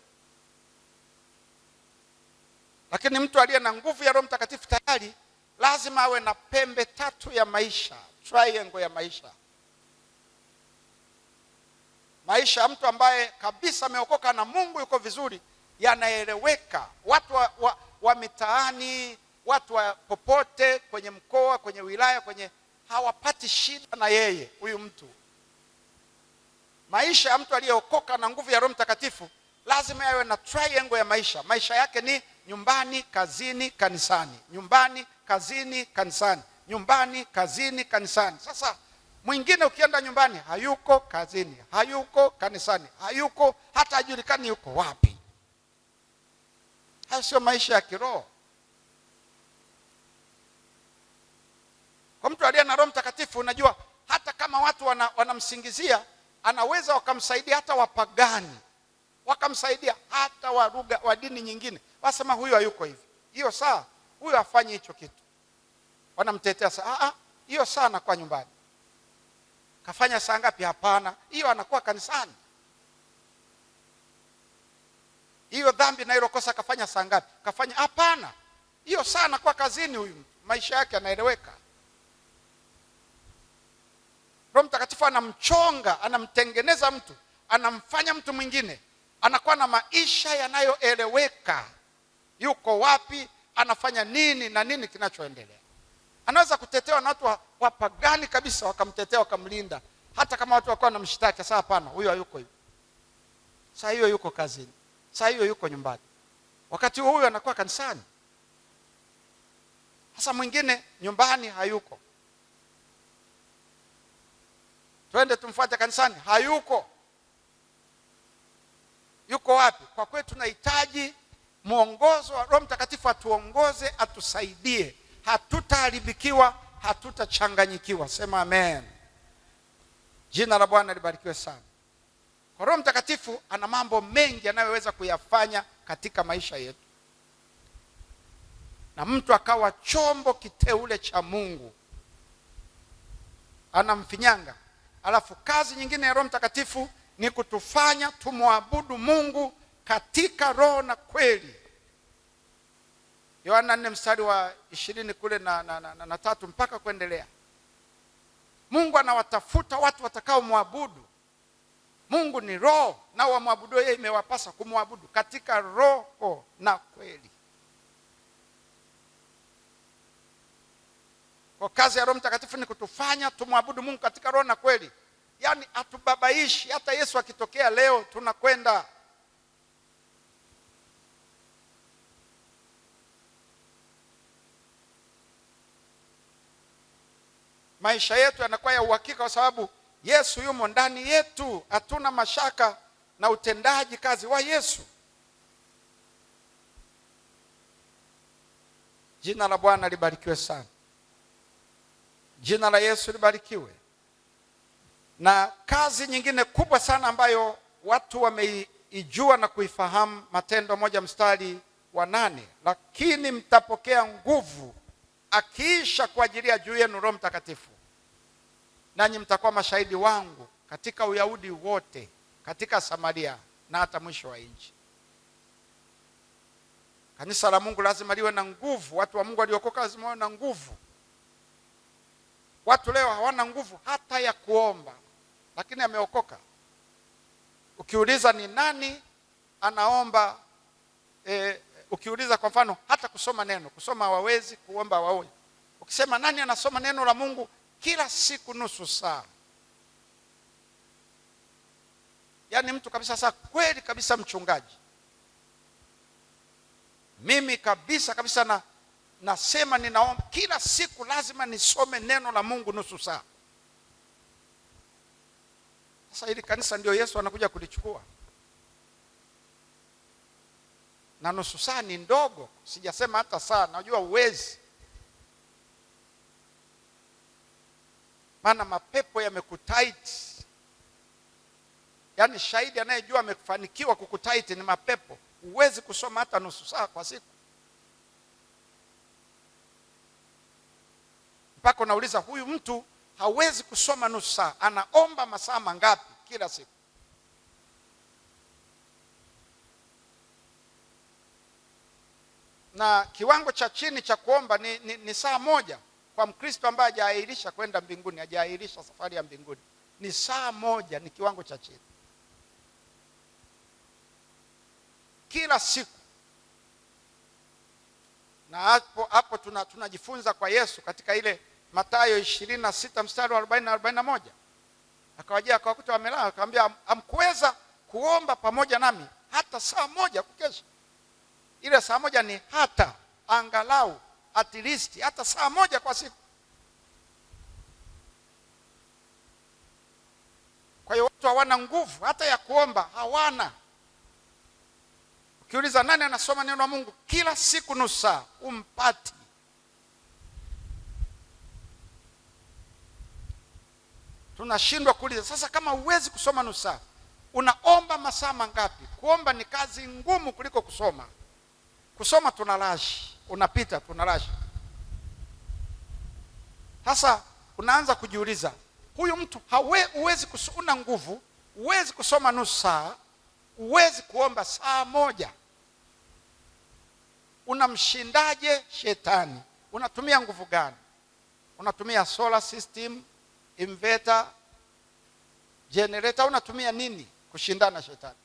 Lakini mtu aliye na nguvu ya Roho Mtakatifu tayari lazima awe na pembe 3 ya maisha, triangle ya maisha. Maisha ya mtu ambaye kabisa ameokoka na Mungu yuko vizuri, yanaeleweka. Watu wa mitaani, watu wa popote, kwenye mkoa, kwenye wilaya, hawapati shida na yeye huyu mtu. Maisha ya mtu aliyeokoka na nguvu ya Roho Mtakatifu lazima yawe na triangle ya maisha. Maisha yake ni nyumbani, kazini, kanisani. Nyumbani, kazini, kanisani. Nyumbani, kazini, kanisani. Sasa mwingine ukienda nyumbani hayuko kazini, hayuko kanisani, hayuko hata hajulikani yuko wapi. Hayo sio maisha ya kiroho. Kwa mtu aliye na Roho Mtakatifu, unajua hata kama watu wanamsingizia, anaweza wakamsaidia hata wapagani, wakamsaidia hata wa dini nyingine. Wasema huyu hayuko hivi, hiyo saa huyu afanye hicho kitu, wanamtetea saa, hiyo saa anakuwa nyumbani. Kafanya saa ngapi? Hapana, hiyo anakuwa kanisani. Hiyo dhambi na ile kosa kafanya saa ngapi? Kafanya, hapana, hiyo saa anakuwa kazini. Huyu maisha yake yanaeleweka. Roho Mtakatifu anamchonga, anamtengeneza mtu, anamfanya mtu mwingine, anakuwa na maisha yanayoeleweka. Yuko wapi, anafanya nini na nini kinachoendelea. Anaweza kutetewa na watu wapagani kabisa, wakamtetea, wakamlinda, hata kama watu wakawa wanamshtaki. Sasa hapana, huyo hayuko hivi. Sasa hiyo yuko kazini, sasa hiyo yuko nyumbani, wakati huyo anakuwa kanisani. Sasa mwingine nyumbani hayuko, twende tumfuate kanisani, hayuko. Yuko wapi? Kwa kweli tunahitaji mwongozo wa Roho Mtakatifu, atuongoze, atusaidie. Hatutaharibikiwa, hatutachanganyikiwa. Sema amen. Jina la Bwana libarikiwe sana. Kwa Roho Mtakatifu ana mambo mengi anayoweza kuyafanya katika maisha yetu, na mtu akawa chombo kiteule cha Mungu, anamfinyanga. Alafu kazi nyingine ya Roho Mtakatifu ni kutufanya tumwabudu Mungu katika roho na kweli. Yohana 4 mstari wa 20 kule na 3 mpaka kuendelea. Mungu anawatafuta watu watakao muabudu. Mungu ni roho, nao wamwabudu yeye imewapasa kumwabudu katika roho na kweli. Kwa kazi ya Roho Mtakatifu ni kutufanya tumwabudu Mungu katika roho na kweli. Yaani atubabaishi, hata Yesu akitokea leo tunakwenda. Maisha yetu yanakuwa ya uhakika kwa sababu Yesu yumo ndani yetu. Hatuna mashaka na utendaji kazi wa Yesu. Jina la Bwana libarikiwe sana. Jina la Yesu libarikiwe. Na kazi nyingine kubwa sana ambayo watu wameijua na kuifahamu, Matendo 1:8, lakini mtapokea nguvu akiisha kuajilia juu yenu Roho Mtakatifu, nanyi mtakuwa mashahidi wangu katika Uyahudi wote, katika Samaria na hata mwisho wa nchi. Kanisa la Mungu lazima liwe na nguvu. Watu wa Mungu waliokoka lazima wawe na nguvu. Watu leo hawana nguvu hata ya kuomba, lakini ameokoka. Ukiuliza ni nani anaomba, ukiuliza kwa mfano hata kusoma neno, kusoma hawawezi, kuomba hawawezi. Ukisema nani anasoma neno la Mungu kila siku nusu saa, yaani mtu kabisa sasa kweli kabisa mchungaji, mimi kabisa nasema ninaomba kila siku lazima nisome neno la Mungu nusu saa. Sasa hili kanisa ndio Yesu anakuja kulichukua. Na nusu saa ni ndogo, sijasema hata saa, najua uwezi. Maana mapepo yamekutaiti. Yaani shahidi anayejua amefanikiwa kukutaiti ni mapepo. Uwezi kusoma hata nusu saa kwa siku. Mpaka unauliza huyu mtu hawezi kusoma nusu saa, anaomba masaa mangapi kila siku? Na kiwango cha chini cha kuomba ni saa moja kwa Mkristo ambaye hajaahirisha kwenda mbinguni, hajaahirisha safari ya mbinguni. Ni saa moja, ni kiwango cha chini kila siku. Na hapo tunajifunza kwa Yesu katika ile Mathayo 26:40 na 41. Akawajia akawakuta wamelala, akamwambia hamkuweza kuomba pamoja nami hata saa moja kukesha. Ile saa moja ni hata angalau at least hata saa moja kwa siku. Kwa hiyo watu hawana nguvu hata ya kuomba, hawana. Ukiuliza nani anasoma neno la Mungu kila siku nusu saa, umpati. Tunashindwa kuuliza sasa, kama huwezi kusoma nusu saa, unaomba masaa mangapi? Kuomba ni kazi ngumu kuliko kusoma. Kusoma tunalashi, unapita tunalashi. Sasa unaanza kujiuliza, huyu mtu huwezi una nguvu, huwezi kusoma nusu saa, huwezi kuomba saa moja. Unamshindaje shetani? Unatumia nguvu gani? Unatumia solar system, inverter, generator, unatumia nini kushindana shetani?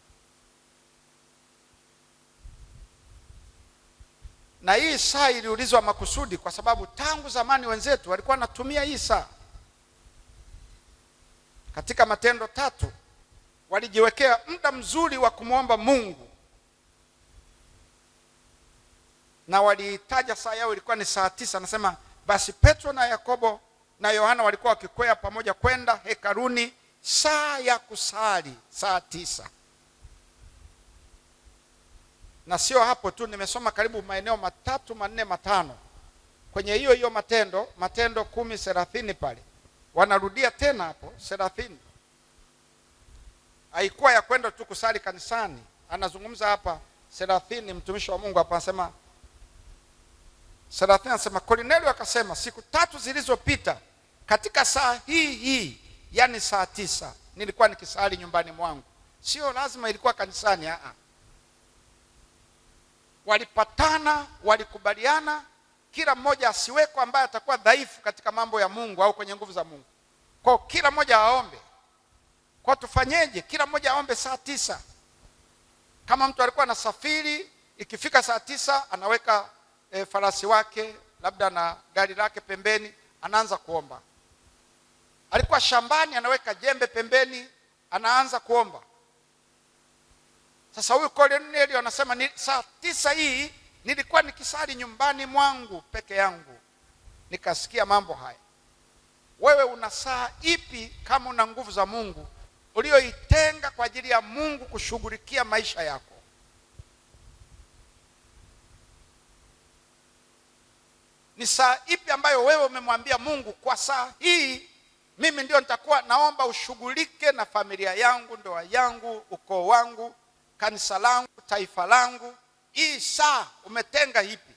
Na hii saa iliulizwa makusudi kwa sababu tangu zamani wenzetu walikuwa wanatumia hii saa. Katika Matendo 3 walijiwekea muda mzuri wa kumwomba Mungu, na walitaja saa yao ilikuwa ni saa 9. Anasema basi Petro na Yakobo na Yohana walikuwa wakikwea pamoja kwenda hekaluni saa ya kusali, saa 9. Na sio hapo tu, nimesoma karibu maeneo 3, 4, 5 kwenye hiyo Matendo 10:30 pale. Wanarudia tena hapo 30. Haikuwa ya kwenda tu kusali kanisani. Anazungumza hapa 30, mtumishi wa Mungu hapa anasema 30, anasema Kornelio akasema, siku 3 zilizopita katika saa hii, yani saa 9, nilikuwa nikisali nyumbani mwangu. Sio lazima ilikuwa kanisani. Walipatana, walikubaliana kila mmoja asiweko ambaye atakuwa dhaifu katika mambo ya Mungu au kwenye nguvu za Mungu. Kwa kila mmoja aombe. Kwa tufanyeje? Kila mmoja aombe saa 9. Kama mtu alikuwa anasafiri, ikifika saa 9 anaweka farasi wake labda na gari lake pembeni, anaanza kuomba. Alikuwa shambani, anaweka jembe pembeni, anaanza kuomba. Sasa huyu Kornelio anasema saa 9 hii nilikuwa nikisali nyumbani mwangu peke yangu, nikasikia mambo haya. Wewe una saa ipi kama una nguvu za Mungu ulioitenga kwa ajili ya Mungu kushughulikia maisha yako? Ni saa ipi ambayo wewe umemwambia Mungu, kwa saa hii mimi ndio nitakuwa naomba ushughulike na familia yangu, ndoa yangu, ukoo wangu, kanisa langu, taifa langu? Hii saa umetenga hipi?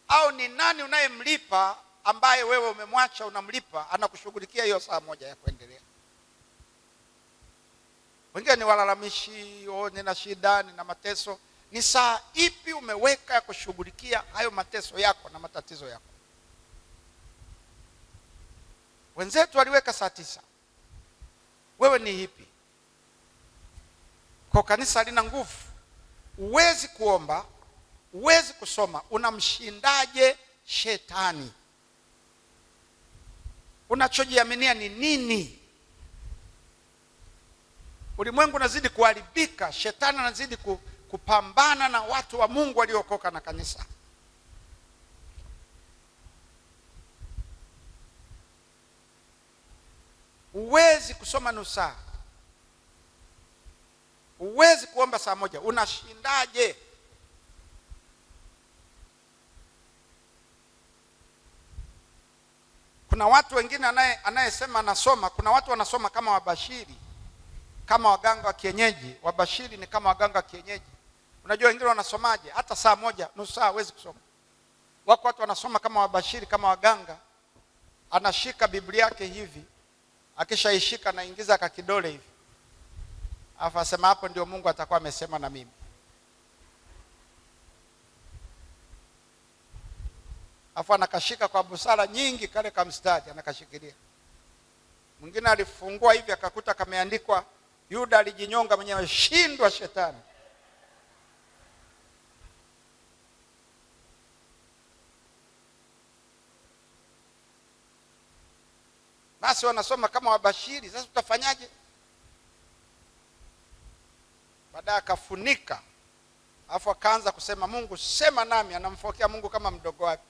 Au ni nani unayemlipa ambaye wewe umemwacha unamlipa anakushughulikia hiyo saa moja ya kuendelea? Wengine ni walalamishi, nina shida, nina mateso. Ni saa ipi umeweka ya kushughulikia hayo mateso yako na matatizo yako? Wenzetu waliweka saa 9. Wewe ni hipi? Kwa kanisa halina nguvu. Uwezi kuomba, uwezi kusoma, unamshindaje shetani? Unachojiaminia ni nini? Ulimwengu unazidi kuharibika, shetani anazidi kupambana na watu wa Mungu waliokoka na kanisa. Uwezi kusoma nusu saa, uwezi kuomba saa 1, unashindaje? Kuna watu wengine anayesema anasoma, kuna watu wanasoma kama wabashiri, kama waganga wa kienyeji. Wabashiri ni kama waganga wa kienyeji. Unajua wengine wanasomaje? Hata saa 1 nusu saa hawezi kusoma. Wako watu wanasoma kama wabashiri, kama waganga. Anashika Biblia yake hivi, akishaishika anaingiza kakidole hivi, afa asema hapo ndio Mungu atakuwa amesema na mimi. Afa anakashika kwa busara nyingi kale kamstari, anakashikilia. Mwingine alifungua hivi akakuta kameandikwa Yuda alijinyonga mwenyewe, shindwa shetani. Basi wanasoma kama wabashiri. Sasa utafanyaje? Baadaye akafunika, afu akaanza kusema Mungu sema nami. Anamfokea Mungu kama mdogo wake.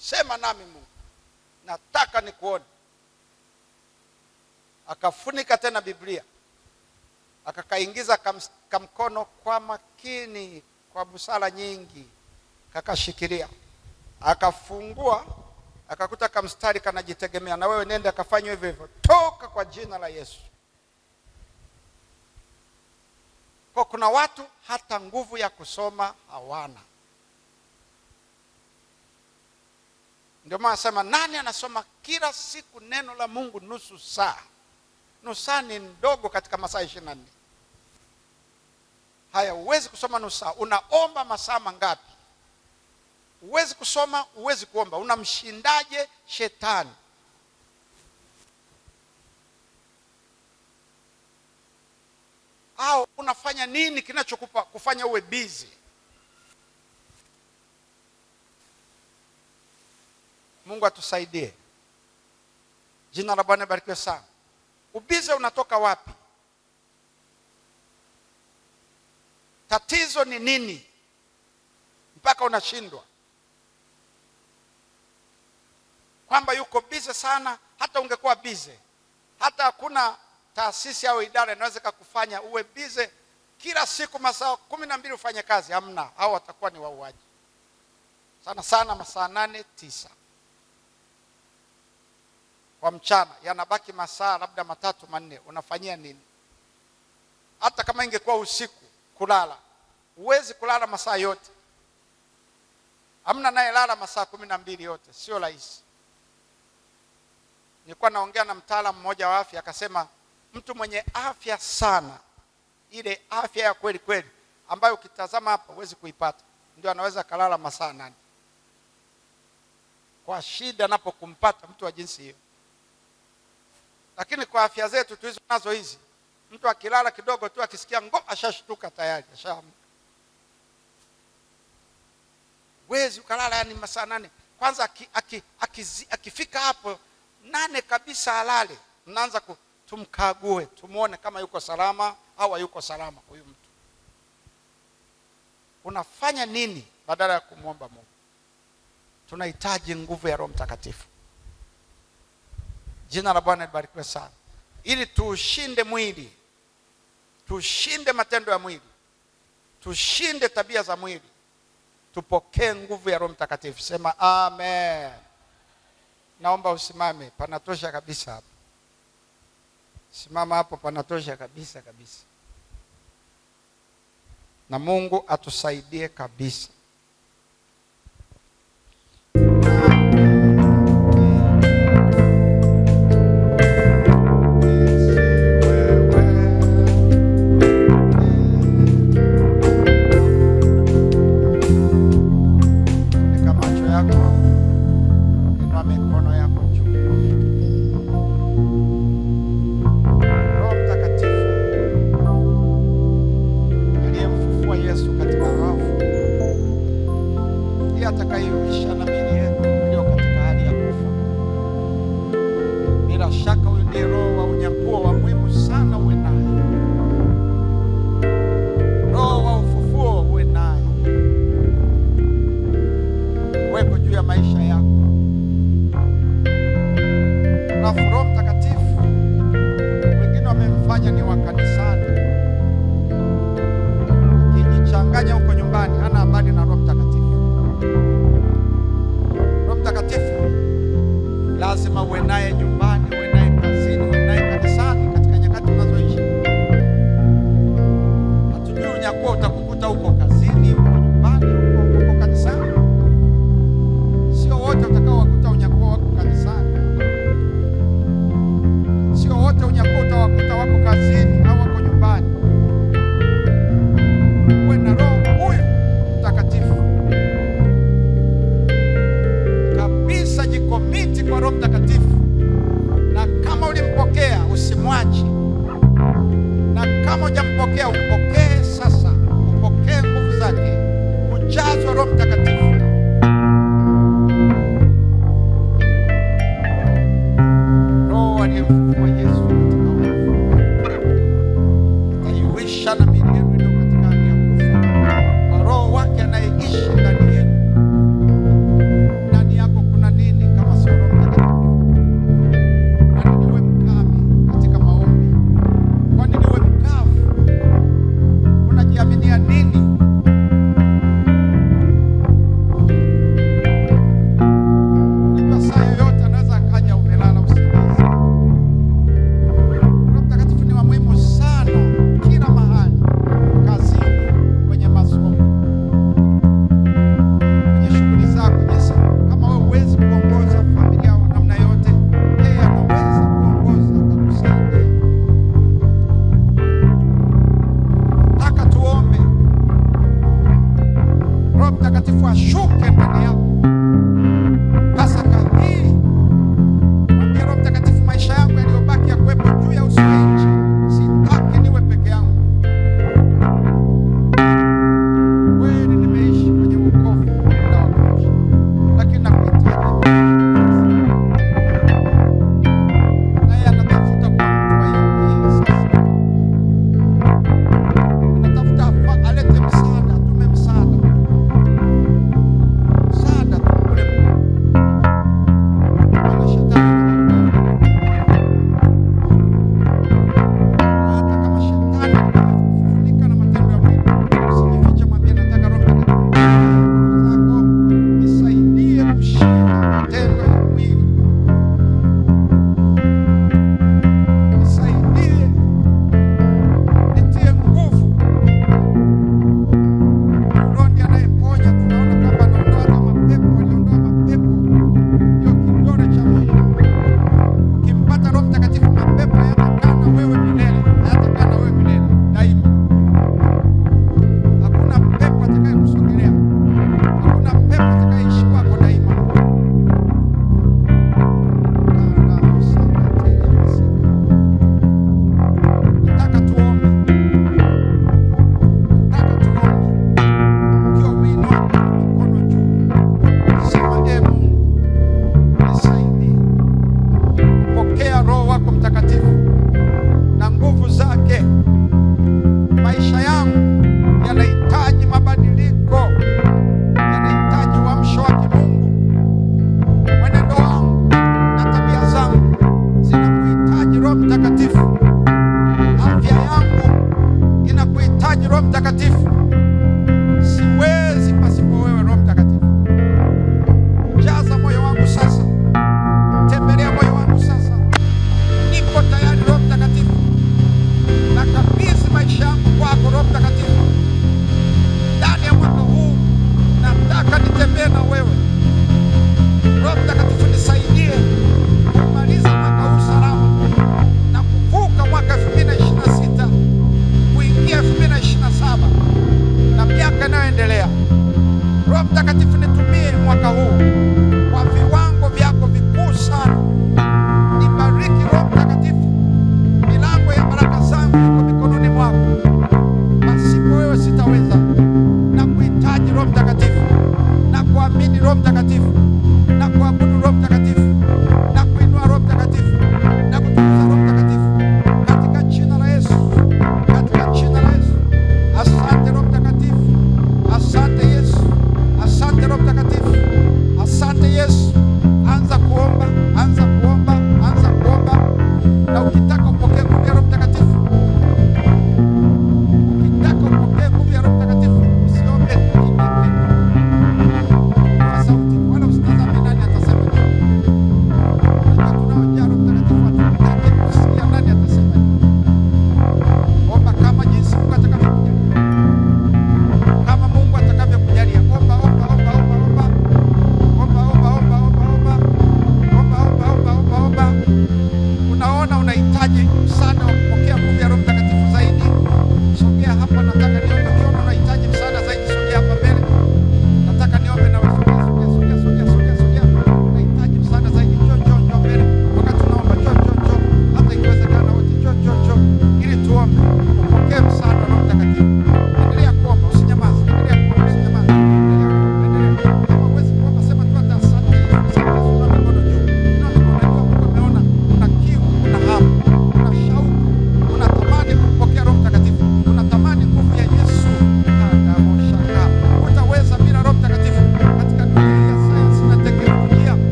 Sema nami Mungu, nataka nikuone. Akafunika tena Biblia, akakaingiza kamkono kwa makini, kwa busara nyingi, kakashikilia. Akafungua, akakuta kamstari kanajitegemea. Na wewe nenda akafanywe hivyo hivyo, toka kwa jina la Yesu. Kwa kuna watu hata nguvu ya kusoma hawana. Ndio maana nasema, nani anasoma kila siku neno la Mungu nusu saa? Nusu saa ni ndogo katika masaa 24. Haya, uwezi kusoma nusu saa, unaomba masaa mangapi? Uwezi kusoma, uwezi kuomba, unamshindaje shetani? Au unafanya nini kinachokupa kufanya uwe busy? Mungu atusaidie. Jina la Bwana barikiwe sana. Ubize unatoka wapi? Tatizo ni nini mpaka unashindwa? Kwamba yuko bize sana, hata ungekuwa bize, hata hakuna taasisi au idara inaweza kukufanya uwe bize kila siku masaa 12 ufanye kazi. Hamna, hao watakuwa ni wauaji. Sana sana masaa 8, 9 kwa mchana, yanabaki masaa labda 3, 4. Unafanyia nini? Hata kama ingekuwa usiku kulala, uwezi kulala masaa yote. Hamna naye lala masaa 12 yote, sio rahisi. Nilikuwa naongea na mtaalamu mmoja wa afya, akasema mtu mwenye afya sana, ile afya ya kweli kweli ambayo ukitazama hapa huwezi kuipata, ndio anaweza kalala masaa 8. Kwa shida napokumpata mtu wa jinsi hiyo. Lakini kwa afya zetu tulizo nazo hizi, mtu akilala kidogo tu akisikia ngo ashashtuka tayari, ashaamka. Wezi ukalala yani masaa 8. Kwanza akifika hapo 8 kabisa alale, mnaanza tumkague, tumuone kama yuko salama au hayuko salama huyu mtu. Unafanya nini badala ya kumwomba Mungu? Tunahitaji nguvu ya Roho Mtakatifu. Jina la Bwana libarikiwe sana. Ili tuushinde mwili, tushinde matendo ya mwili, tushinde tabia za mwili, tupokee nguvu ya Roho Mtakatifu. Sema amen. Naomba usimame, panatosha kabisa hapo. Simama hapo, panatosha kabisa kabisa. Na Mungu atusaidie kabisa. Atakayeuisha na miili yetu iliyo katika hali ya kufa. Bila shaka huyu ndiye roho wa unyakuo wa muhimu sana uwe naye. Roho wa ufufuo uwe naye, uweko juu ya maisha yako. Na Roho Mtakatifu wengine wamemfanya ni wa kanisani, akijichanganya huko nyumbani, hana habari na Roho Mtakatifu. Roho Mtakatifu lazima uwe naye nyumbani, uwe naye kazini, uwe naye kanisani, katika nyakati tunazoishi. Hatujui unyakuo utakukuta huko kazini, huko nyumbani, huko kanisani. Sio wote utakao wakuta unyakuo wako kanisani. Sio wote unyakuo utawakuta wako kazini au wako nyumbani. Uwe na Roho huyu Mtakatifu kabisa, jikomiti kwa Roho Mtakatifu. Na kama ulimpokea usimwache, na kama hujampokea umpokee sasa, upokee nguvu zake, ujazwe Roho Mtakatifu. Roho aliyemfufua Yesu katika wafu ataiuisha na miili yenu iliyo katika hali ya kufa kwa Roho wake anayeishi ndani yenu. Ndani yako kuna nini kama sio Roho Mtakatifu? Kwa nini uwe mkame katika maombi? Kwa nini uwe mkavu? Unajiaminia nini? Unajua saa yoyote anaweza akaja umelala usingizi,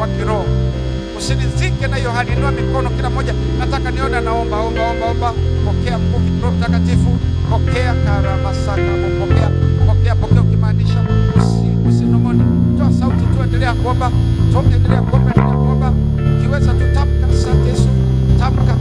wa kiroho. Usinizike na hiyo hali. Inua mikono kila mmoja. Nataka nione anaomba. Omba. Pokea nguvu Roho Mtakatifu. Pokea karamasaka. Pokea ukimaanisha. Usinong'one. Toa sauti tu, endelea kuomba. Endelea kuomba. Ukiweza tu tamka asante Yesu. Tamka.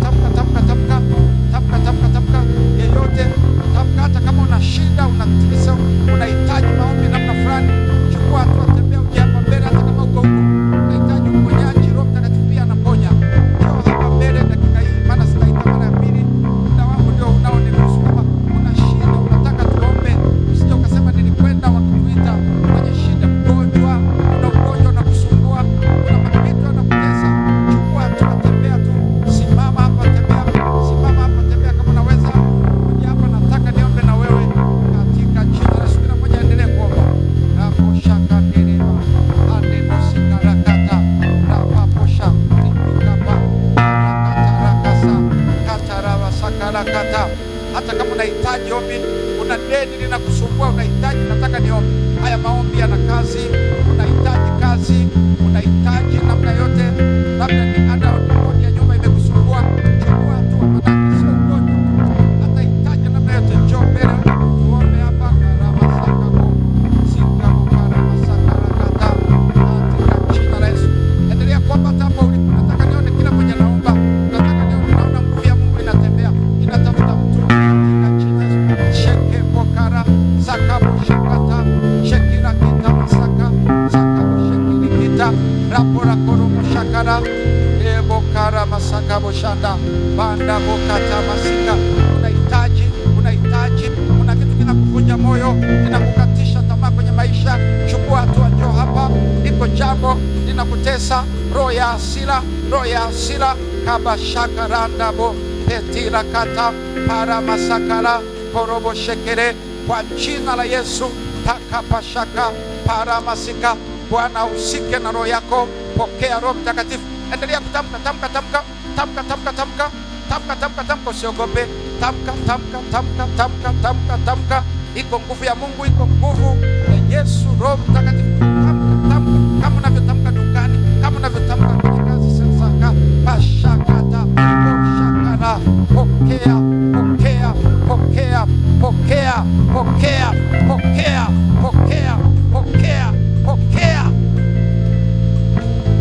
Yeyote tamka, hata kama una shida, una tatizo, unahitaji maombi namna fulani, chukua hatua, tembea uje hapa mbele. Hata kama uko huko unahitaji uponyaji, Roho Mtakatifu pia anaponya. Njoo hapa mbele dakika hii, maana sitaita mara ya pili. Muda wangu ndio unaoniruhusu. Kama una shida unataka tuombe, usije ukasema nilikwenda wakatuita kwenye shida. Mgonjwa, una ugonjwa unakusumbua, una mapito yanakutesa, chukua hatua, tembea tu, simama hapa, tembea. Kama unaweza kuja hapa, nataka niombe na wewe katika jina la Yesu. Kila mmoja endelee kuomba. Raposhaka dereva andebosikarakata rapaposha ikapa rakatarakasa kataravasakarakata. Hata kama unahitaji ombi, una deni linakusumbua, unahitaji nataka niombe. Haya maombi yana kazi. Unahitaji kazi, unahitaji namna yote, labda ni ada kodi ya nyumba imekusumbua, chukua hatua, maana sio ugonjwa tu, hata hitaji namna yote. Njoo mbele tuombe hapa. Karamasakabo sikabo karamasakarakata katika jina la Yesu. Endelea kuomba hapo ulipo. Nataka nione kila mmoja naomba. Nataka nione naona nguvu ya Mungu inatembea, inatafuta mtu katika jina la Yesu. Sheke bokara sakabo shakata shekira kita masaka sakabo shekiri kita rapora koromo shakara ebokara masaka boshanda banda bokata masika. Unahitaji, kuna kitu kinakuvunja moyo, kinakukatisha tamaa kwenye maisha, chukua hatua, njoo hapa. Liko jambo linakutesa, roho ya hasira kaba shakaranda bo petira kata para masakara korobo shekere. Kwa jina la Yesu takapashaka para masika. Bwana usike na roho yako. Pokea Roho Mtakatifu. Endelea kutamka, tamka, usiogope. Tamka. Iko nguvu ya Mungu, iko nguvu ya Yesu. Roho Mtakatifu, tamka. Kama unavyotamka dukani, kama unavyotamka kwenye kazi sasa. Pashakata, poshakara. Pokea.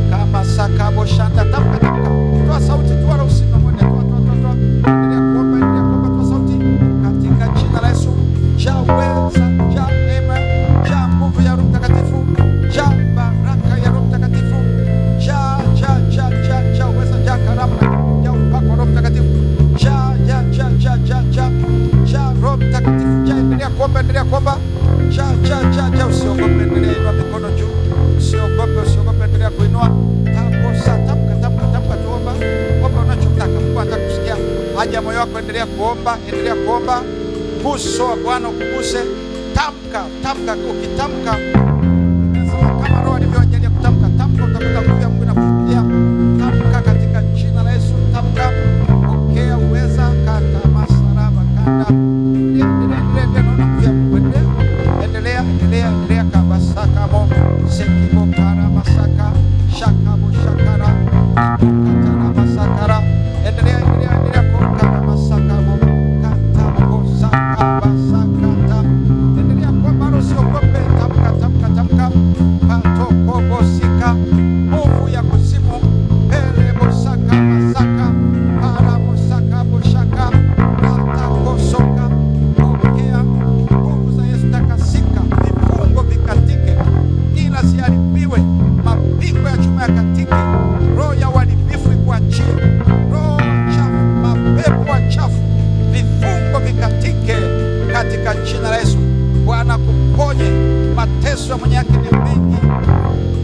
Kama sakabo shanda, tamka. Toa sauti, toa la usimamone, toa. Endelea kuomba, toa sauti katika jina la Yesu. Jaweza, neema, nguvu ya Roho Mtakatifu, baraka ya Roho Mtakatifu, uweza, karama, upako wa Roho Mtakatifu, Roho Mtakatifu, endelea kuomba, usiogope, endelea inua mikono juu, usiogope, endelea kuinua. Tamka, tuomba unachotaka. Mungu anataka kusikia haja ya moyo wako. Endelea kuomba, Uso wa Bwana ukuguse. Tamka, ukitamka kama Roho alivyoajalia kutamka, utakuta nguvu ya Mungu inakufikia. Tamka katika jina la Yesu, tamka. Pokea uweza kata masaraba kanda. Endelea kabasaka mo sekibo kara masaka shakabo shakara kata masakara. Endelea kukara masaka mo kata bosaka basakata. Endelea kwa maro siogope. Tamka patoko bosika. Nguvu ya kuzimu pele bosaka masaka para bosaka boshaka kata kosoka. Pokea nguvu za Yesu, takasika. Vifungo vikatike, ila siharibiwe. Mapingo ya chuma yakatike. Roho ya uharibifu ikuachie. Roho chafu, mapepo chafu, vifungo vikatike katika jina la Yesu. Bwana kuponye. Mateso ya mwenye yake ni mengi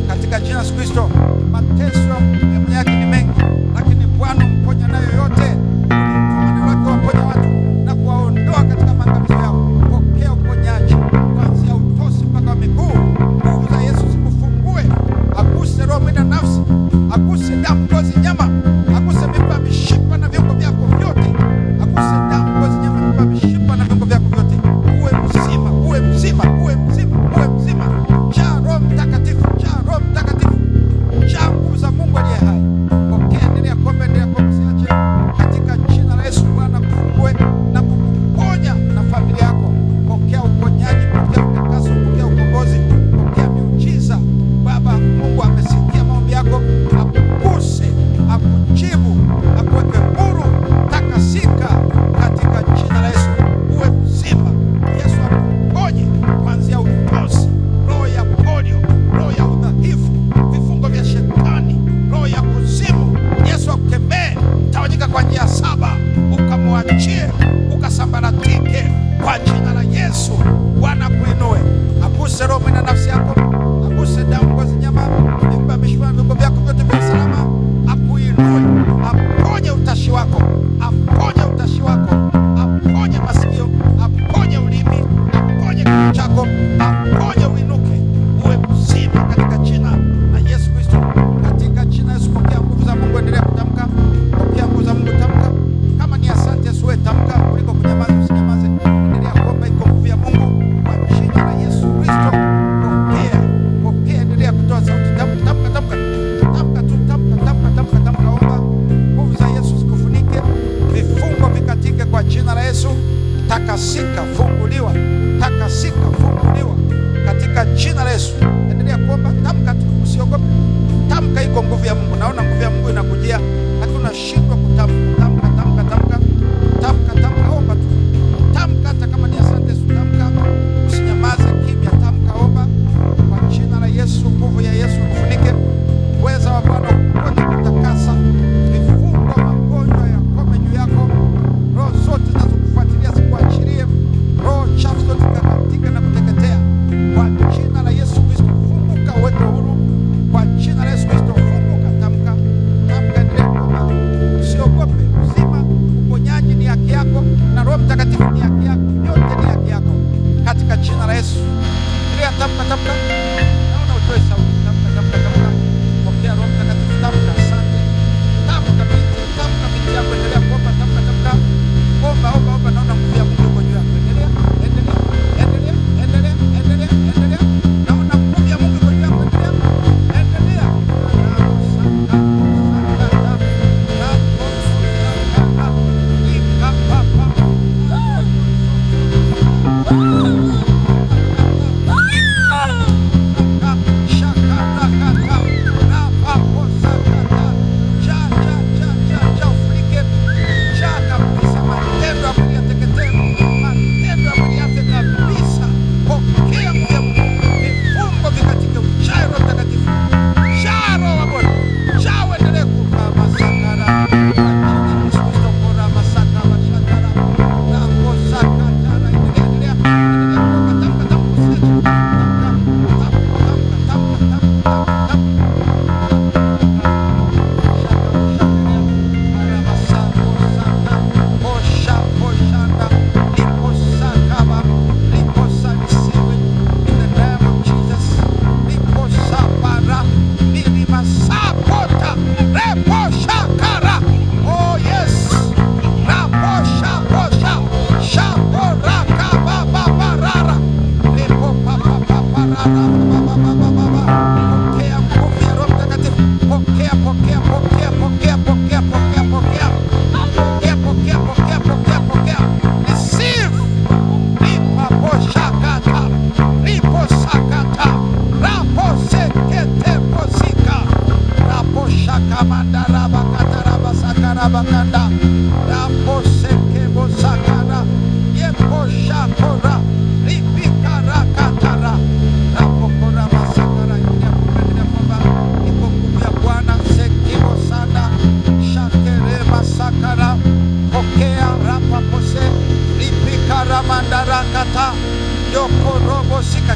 katika jina la Yesu Kristo. Mateso ya mwenye yake ni mengi, lakini Bwana mponya nayo yote. Ulituma wake waponya watu na kuwaondoa katika maangamizo yao. Pokea uponyaji kuanzia utosi mpaka miguu. Nguvu za Yesu zikufungue. Aguse roho, mwili na nafsi. Aguse damu, ngozi, nyama. Aguse mifupa, mishipa na viungo vyako vyote. Aguse damu, ngozi, nyama, mifupa, mishipa na viungo vyako vyote. Uwe mzima. Jaa Roho Mtakatifu. Jaa nguvu aguse roho na nafsi yako, aguse damu, ngozi, nyama, viungo, mishipa, viungo vyako vyote vya salama, akuinue, aponye utashi wako, aponye utashi wako, aponye masikio, aponye ulimi, aponye kichwa chako, aponye uinuke, uwe mzima katika jina la Yesu Kristo. Katika jina la Yesu, pokea nguvu za Mungu, endelea kutamka, pokea nguvu za Mungu, tamka. Kama ni asante Yesu, wewe tamka kuliko kunyamaza, usinyamaze. Endelea kuomba, iko nguvu ya Mungu kwa jina la Yesu Kristo. Pokea, pokea, endelea kutoa sauti, tamka, tamka, tamka. Tamka tu, tamka, tamka, tamka, tamka, omba. Nguvu za Yesu zikufunike, vifungo vikatike kwa jina la Yesu. Takasika, funguliwa, takasika, funguliwa katika jina la Yesu. Endelea kuomba, tamka tu, usiogope. Tamka, iko nguvu ya Mungu. Naona nguvu ya Mungu inakujia, lakini unashindwa kutamka. Tamka, tamka, tamka. Tamka, tamka, omba tu. Tamka hata kama ni asante Yesu, tamka. Usinyamaze kimya, tamka, omba kwa jina la Yesu. Nguvu ya Yesu ikufunike. Uweza wa Bwana uponye, kutakasa. Vifungo, magonjwa yakome juu yako. Roho zote zinazokufuatilia zikuachilie. Roho chafu zote zikakatika na kuteketea kwa jina la Yesu Kristo. Funguka, uweke huru kwa jina la Yesu Kristo. Funguka, tamka, tamka, endelea kuomba. Usiogope, uzima, uponyaji ni haki yako, na Roho Mtakatifu ni haki yako, yote ni haki yako katika jina la Yesu. Endelea, tamka, tamka. Naona utoe sauti, tamka, tamka, tamka. Pokea Roho Mtakatifu, tamka. Asante, tamka binti, tamka binti yako, endelea kuomba, tamka, tamka. Omba, omba, omba. Naona nguvu ya Mungu iko juu yako. Endelea, endelea, endelea, endelea, endelea, endelea. Naona nguvu ya Mungu iko juu yako. Endelea, endelea.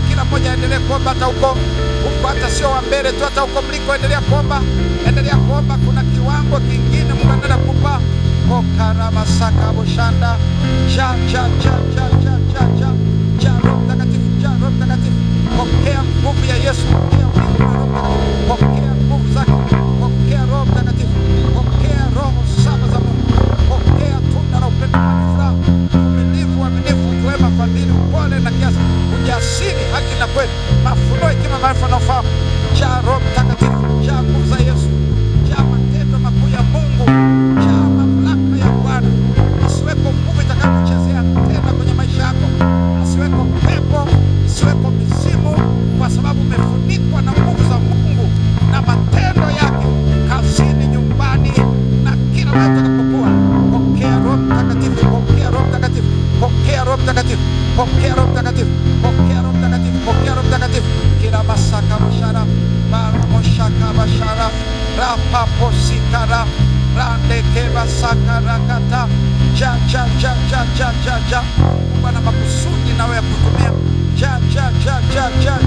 Kila mmoja endelee kuomba, hata huko, hata sio wa mbele tu, hata huko mliko endelea kuomba, endelea kuomba. Kuna kiwango kingine Mungu anaenda kukupa. Karama saka boshanda cha Roho Mtakatifu, cha Roho Mtakatifu. Pokea nguvu ya Yesu, pokea nguvu ya Roho Mtakatifu, pokea nguvu zake, pokea Roho Mtakatifu, pokea roho saba za Mungu, pokea tunda la upendo, furaha, uvumilivu, uaminifu, wema, fadhili, upole na kiasi, ujasiri, haki na kweli, mafunuo, hekima, maarifa na ufahamu. Cha Roho Mtakatifu, cha nguvu za Yesu, cha matendo makuu ya Mungu, cha mamlaka ya Bwana. Isiweko nguvu itakayokuchezea tena kwenye maisha yako, isiweko pepo, isiweko mizimu, kwa sababu umefunikwa na nguvu za Mungu na matendo yake kazini, nyumbani na kila mahali utakapokuwa. Pokea Roho Mtakatifu, pokea Roho Mtakatifu, pokea Roho Mtakatifu, pokea Roho Mtakatifu, pokea Roho Mtakatifu, pokea Roho Mtakatifu. Kila masaka mshara moshaka bashara rapa posikara randeke basakara kata ja Bwana makusudi nawe ya kutumia ja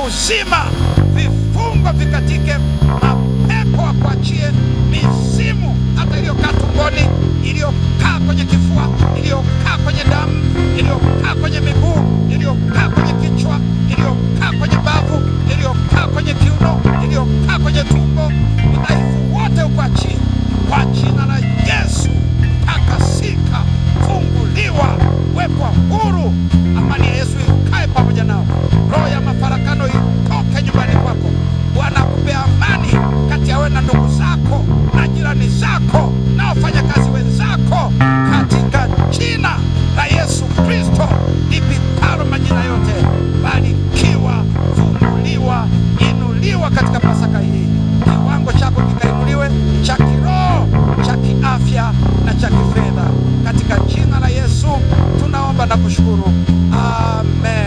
Uzima, vifungo vikatike, mapepo akuachie, mizimu hata iliyokaa tumboni, iliyokaa kwenye kifua, iliyokaa kwenye damu, iliyokaa kwenye miguu, iliyokaa kwenye kichwa, iliyokaa kwenye bavu, iliyokaa kwenye kiuno, iliyokaa kwenye tumbo, udhaifu wote ukuachie kwa jina la Yesu. Takasika, funguliwa, wekwa huru. Amani ya Yesu ikae pamoja na nao. Roho ya mafarakano itoke nyumbani kwako. Bwana akupe amani kati ya wewe na ndugu zako na jirani zako na wafanyakazi wenzako, katika jina la Yesu Kristo lipitalo majina yote. Barikiwa, funguliwa, inuliwa katika Pasaka hii. Kiwango chako kikainuliwe, cha kiroho, cha kiafya na cha kifedha, katika jina la Yesu tunaomba na kushukuru. Amen.